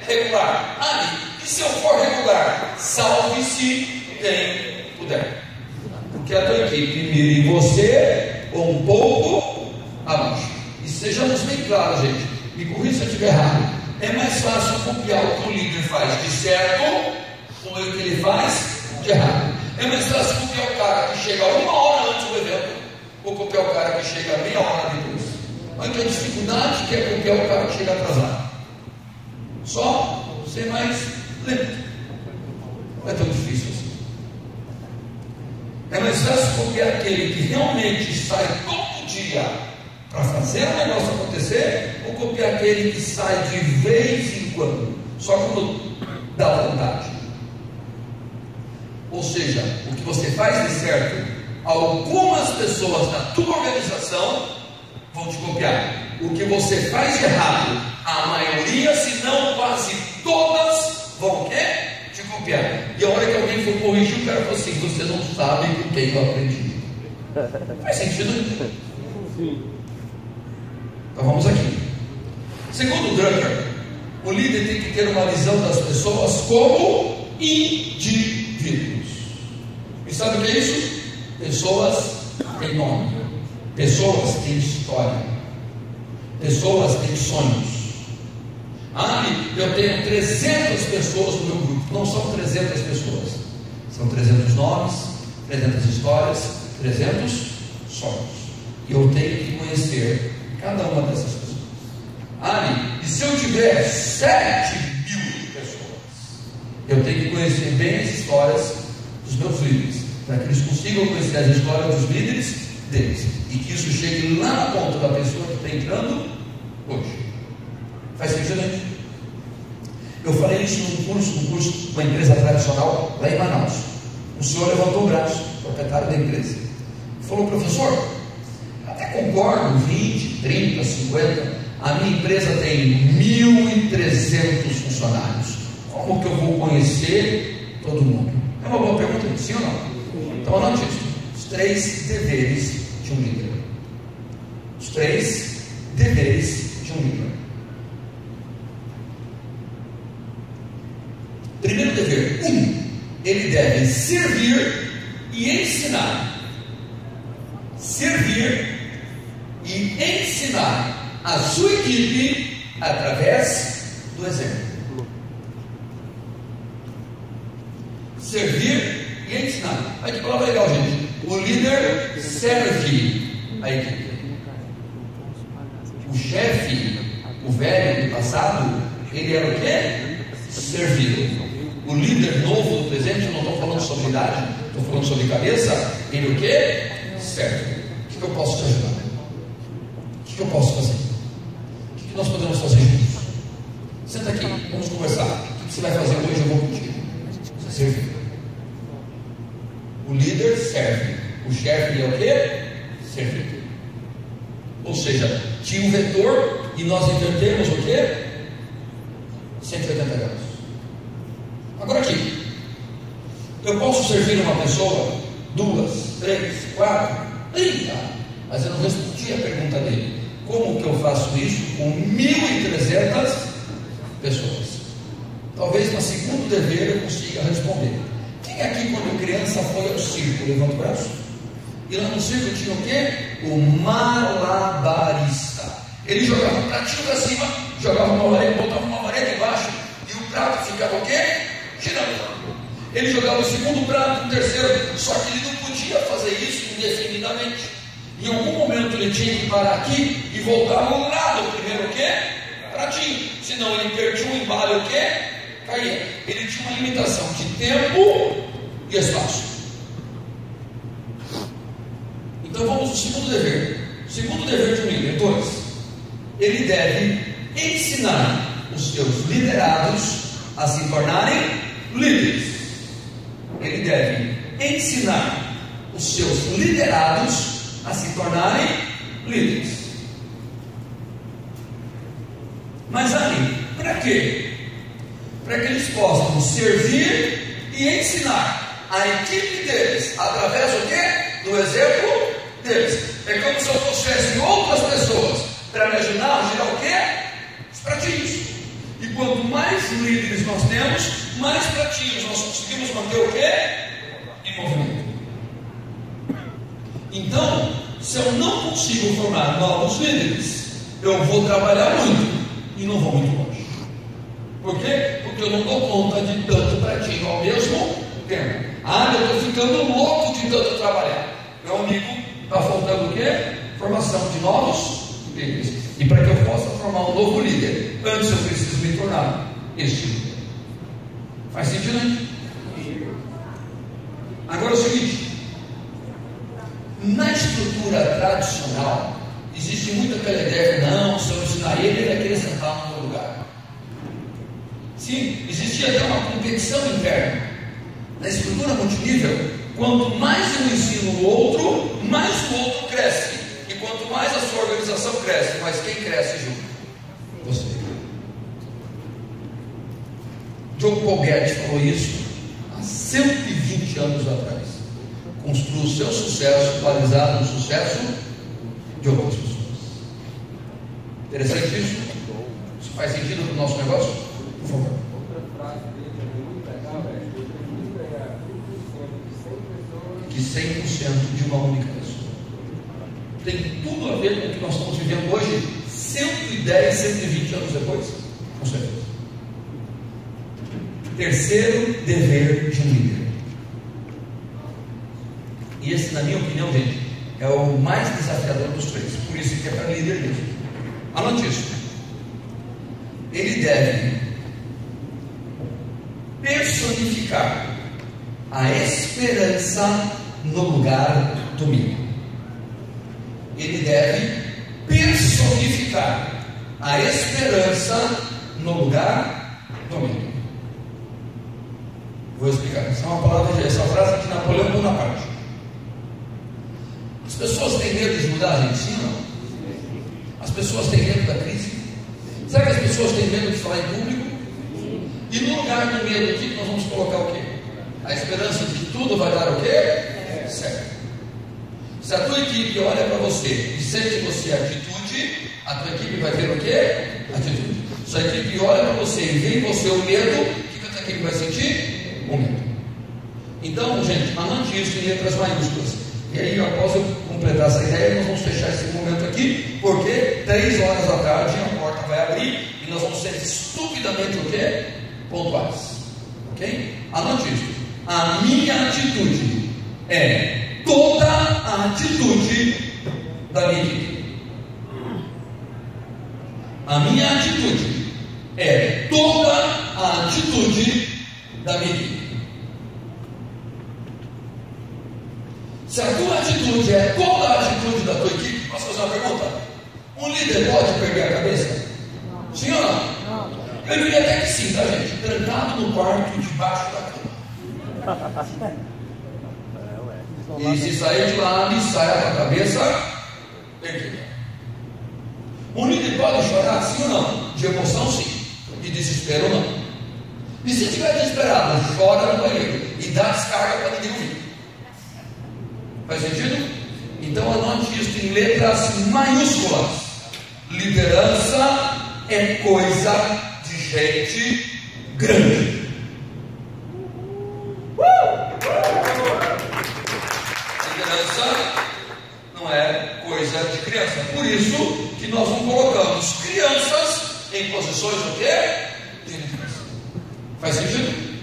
Regular. E se eu for regular, salve-se quem puder. Porque a tua equipe mira em você ou um pouco abaixo. E sejamos bem claros, gente. Me corrija se eu estiver errado. É mais fácil copiar o que o líder faz de certo ou o que ele faz de errado. É mais fácil copiar o cara que chega 1 hora antes do evento ou copiar o cara que chega meia hora depois. Olha que a dificuldade que é copiar o cara que chega atrasado. Só ser mais lento. Não é tão difícil assim. É mais fácil copiar aquele que realmente sai todo dia para fazer o negócio acontecer, ou copiar aquele que sai de vez em quando, só quando dá vontade. Ou seja, o que você faz de certo, algumas pessoas da tua organização vão te copiar. O que você faz de errado, a maioria, se não quase todas, vão o quê? Te copiar. E a hora que alguém for corrigir, o cara fala assim: você não sabe com quem eu aprendi. Faz sentido? Sim. Então vamos aqui. Segundo Drucker, o líder tem que ter uma visão das pessoas como indivíduos. E sabe o que é isso? Pessoas têm nome, pessoas têm história, pessoas têm sonhos. Eu tenho 300 pessoas no meu grupo. Não são 300 pessoas, são 300 nomes, 300 histórias, 300 sonhos. E eu tenho que conhecer cada uma dessas pessoas. E se eu tiver 7.000 pessoas, eu tenho que conhecer bem as histórias dos meus líderes, para que eles consigam conhecer as histórias dos líderes deles, e que isso chegue lá na ponta da pessoa que está entrando hoje. Faz sentido, gente? Eu falei isso num curso de uma empresa tradicional lá em Manaus. O senhor levantou o braço, proprietário da empresa, e falou: professor, até concordo, 20, 30, 50, a minha empresa tem 1.300 funcionários. Como que eu vou conhecer todo mundo? É uma boa pergunta, sim ou não? Então anote isso. Os 3 deveres de um líder. Os 3 deveres de um líder. Primeiro dever: ele deve servir e ensinar. Servir e ensinar a sua equipe através do exemplo. Servir e ensinar. Olha que palavra legal, gente. O líder serve a equipe. O chefe o velho do passado, ele era o quê? Servido. O líder novo do presente, eu não estou falando sobre idade, estou falando sobre cabeça, ele o quê? Serve. O que eu posso te ajudar? O que eu posso fazer? O que nós podemos fazer juntos? Senta aqui, vamos conversar. O que você vai fazer hoje? Eu vou contigo. Você serve. O líder serve. O chefe é o quê? Servido. Ou seja, tinha um vetor e nós invertemos o quê? 180 graus. Agora aqui, eu posso servir uma pessoa, 2, 3, 4, 30, mas eu não respondi a pergunta dele. Como que eu faço isso com 1.300 pessoas? Talvez no segundo dever eu consiga responder. Quem aqui quando criança foi ao circo? Levanta o braço. E lá no circo tinha o quê? O malabarista. Ele jogava um pratinho para cima, jogava uma vareta, botava uma vareta embaixo e o prato ficava o quê? Girando. Ele jogava o segundo prato, o terceiro, só que ele não podia fazer isso indefinidamente. Em algum momento ele tinha que parar aqui e voltar lá do primeiro o quê? Pratinho. Senão ele perdia o embalo o quê? Caía. Ele tinha uma limitação de tempo e espaço. Então vamos ao segundo dever. O segundo dever de um líder, 2. Ele deve ensinar os seus liderados a se tornarem líderes. Ele deve ensinar os seus liderados a se tornarem líderes. Mas aí, para quê? Para que eles possam servir e ensinar a equipe deles através do quê? Do exemplo deles. É como se eu trouxesse outras pessoas para me ajudar a girar o quê? Os pratinhos. E quanto mais líderes nós temos, mais pratinhos nós conseguimos manter o quê? Em movimento. Então, se eu não consigo formar novos líderes, eu vou trabalhar muito e não vou muito longe. Por quê? Porque eu não dou conta de tanto pratinho ao mesmo tempo. Ah, eu estou ficando louco de tanto trabalhar. Meu amigo, está faltando o quê? Formação de novos líderes. E para que eu possa formar um novo líder, antes eu preciso me tornar este líder. Faz sentido, né? Agora é o seguinte: na estrutura tradicional, existe muito aquela ideia que não, se eu ensinar ele vai querer sentar no meu lugar. Sim, existia até uma competição interna. Na estrutura multinível, quanto mais eu ensino o outro, mais o outro cresce. E quanto mais a sua organização cresce, mais quem cresce junto? Você. John Paul Getty falou isso há 120 anos atrás. Construa o seu sucesso baseado no sucesso de outras pessoas. Interessante isso? Isso faz sentido para o nosso negócio? Por favor. Outra frase dele é muito legal, eu prefiro ganhar 100% de 100 pessoas. Que 100% de uma única pessoa. Tem tudo a ver com o que nós estamos vivendo hoje, 110, 120 anos depois? Com certeza. Terceiro dever de um líder. E esse, na minha opinião, gente, é o mais desafiador dos três. Por isso que é para líder mesmo. Anote isso. Ele deve personificar a esperança no lugar do medo. Ele deve personificar a esperança no lugar do medo. Vou explicar. Essa é uma palavra, essa frase de Napoleão Bonaparte. As pessoas têm medo de mudar, gente? Sim, não? As pessoas têm medo da crise? Será que as pessoas têm medo de falar em público? E no lugar do medo aqui, nós vamos colocar o quê? A esperança de que tudo vai dar o quê? Certo. Se a tua equipe olha para você e sente em você atitude, a tua equipe vai ter o quê? Atitude. Se a equipe olha para você e vê em você o medo, o que a tua equipe vai sentir? O medo. Então, gente, anote isso em letras maiúsculas. E aí, após eu completar essa ideia, nós vamos fechar esse momento aqui, porque 3 horas da tarde a porta vai abrir e nós vamos ser estupidamente o quê? Pontuais. Ok? Anote isso. A minha atitude é toda a atitude da minha equipe. a minha atitude é toda a atitude da minha equipe. Se a tua atitude é toda a atitude da tua equipe, posso fazer uma pergunta? Um líder pode perder a cabeça? Sim ou não? Eu diria até que sim, tá, gente? Trancado no quarto, debaixo da cama. E se sair de lá, ele sai com a cabeça perdida. Um líder pode chorar, sim ou não? De emoção, sim. De desespero, não. E se estiver desesperado, chora no banheiro e dá descarga para ninguém ouvir. Faz sentido? Então anote isso em letras maiúsculas. Liderança é coisa de gente grande. Liderança não é coisa de criança. Por isso que nós não colocamos crianças em posições do quê? De liderança. Faz sentido?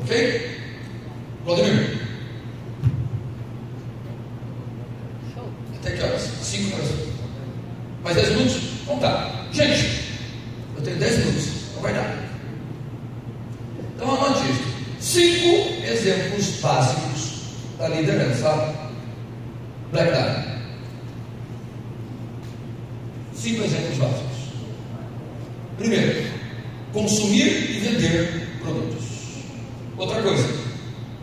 Ok? Vladimir. Até que horas? 5 horas. Mais 10 minutos? Então tá. Gente, eu tenho 10 minutos. Não vai dar. Então anote isso. 5 exemplos básicos da liderança Black Diamond. 5 exemplos básicos. Primeiro, consumir e vender produtos. Outra coisa,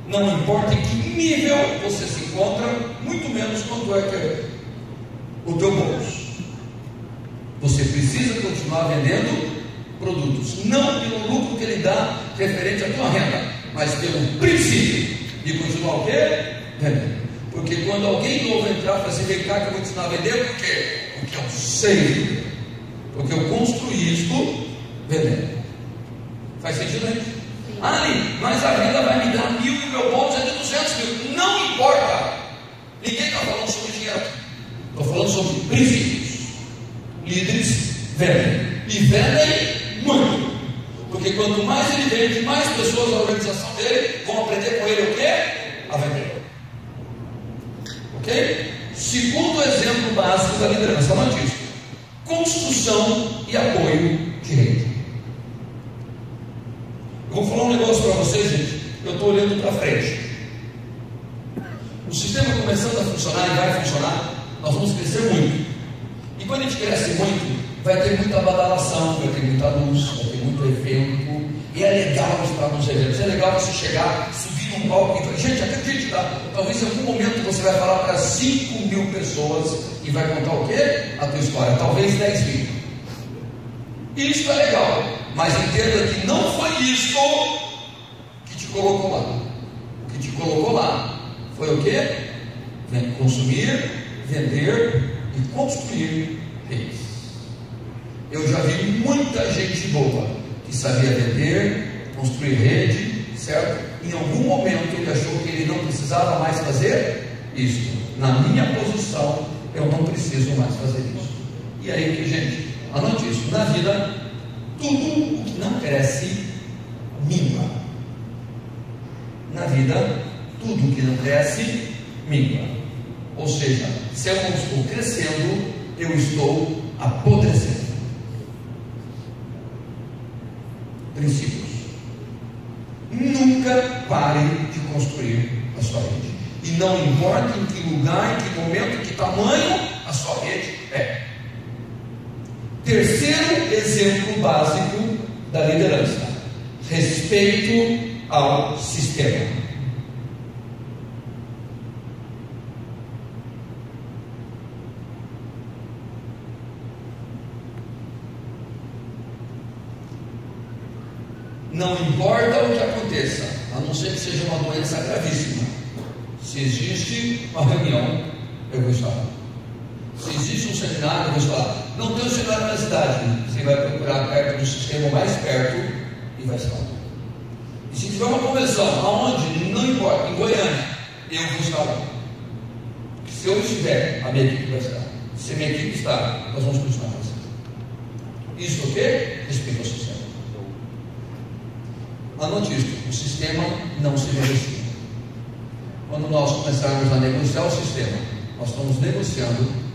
não importa em que nível você se encontra, muito menos quanto é que é o teu bolso. Você precisa continuar vendendo produtos, não pelo lucro que ele dá referente à tua renda, mas pelo princípio de continuar o quê? Vendendo. Porque quando alguém novo entrar, vai se vem cá que eu vou ensinar a vender, por quê? Porque eu sei, porque eu construí isto vendendo. Faz sentido, né? Ali, mas a venda vai me dar 1.000 e o meu bolso é de 200 mil. Não importa. Ninguém está falando sobre dinheiro aqui. Estou falando sobre princípios. Líderes vendem. E vendem muito. Porque quanto mais ele vende, mais pessoas da organização dele vão aprender com ele o quê? A vender. Ok? Segundo exemplo básico da liderança, não diz. Construção e apoio de rede. Eu vou falar um negócio para vocês, gente. Eu estou olhando para frente. O sistema começando a funcionar e vai funcionar, nós vamos crescer muito. E quando a gente cresce muito, vai ter muita badalação, vai ter muita luz, vai ter muito evento. E é legal estar nos eventos. É legal você chegar, subir num palco e falar, gente, acredite, tá? Talvez em algum momento você vai falar para 5.000 pessoas e vai contar o quê? A tua história. Talvez 10.000. E isso é legal. Mas entenda que não foi isso que te colocou lá. O que te colocou lá foi o quê? Consumir, vender e construir redes. Eu já vi muita gente boa que sabia vender, construir rede, certo? Em algum momento ele achou que ele não precisava mais fazer isso. Na minha posição, eu não preciso mais fazer isso. E aí que, gente, anote isso. Na vida, tudo o que não cresce, mingua. Na vida, tudo o que não cresce, mingua. Ou seja, se eu não estou crescendo, eu estou apodrecendo. Princípios. Nunca pare de construir a sua rede. E não importa em que lugar, em que momento, em que tamanho a sua rede é. Terceiro exemplo básico da liderança: respeito ao sistema. Não importa o que aconteça, a não ser que seja uma doença gravíssima. Se existe uma reunião, eu vou estar lá. Se existe um seminário, eu vou estar lá. Não tem um seminário na cidade, você vai procurar perto do sistema mais perto e vai estar lá. E se tiver uma convenção, aonde? Não importa, em Goiânia, eu vou estar lá. Se eu estiver, a minha equipe vai estar. Se a minha equipe está, nós vamos continuar fazendo. Isso o quê? Respeito ao sistema. Anote isso, o sistema não se negocia. Quando nós começarmos a negociar o sistema, nós estamos negociando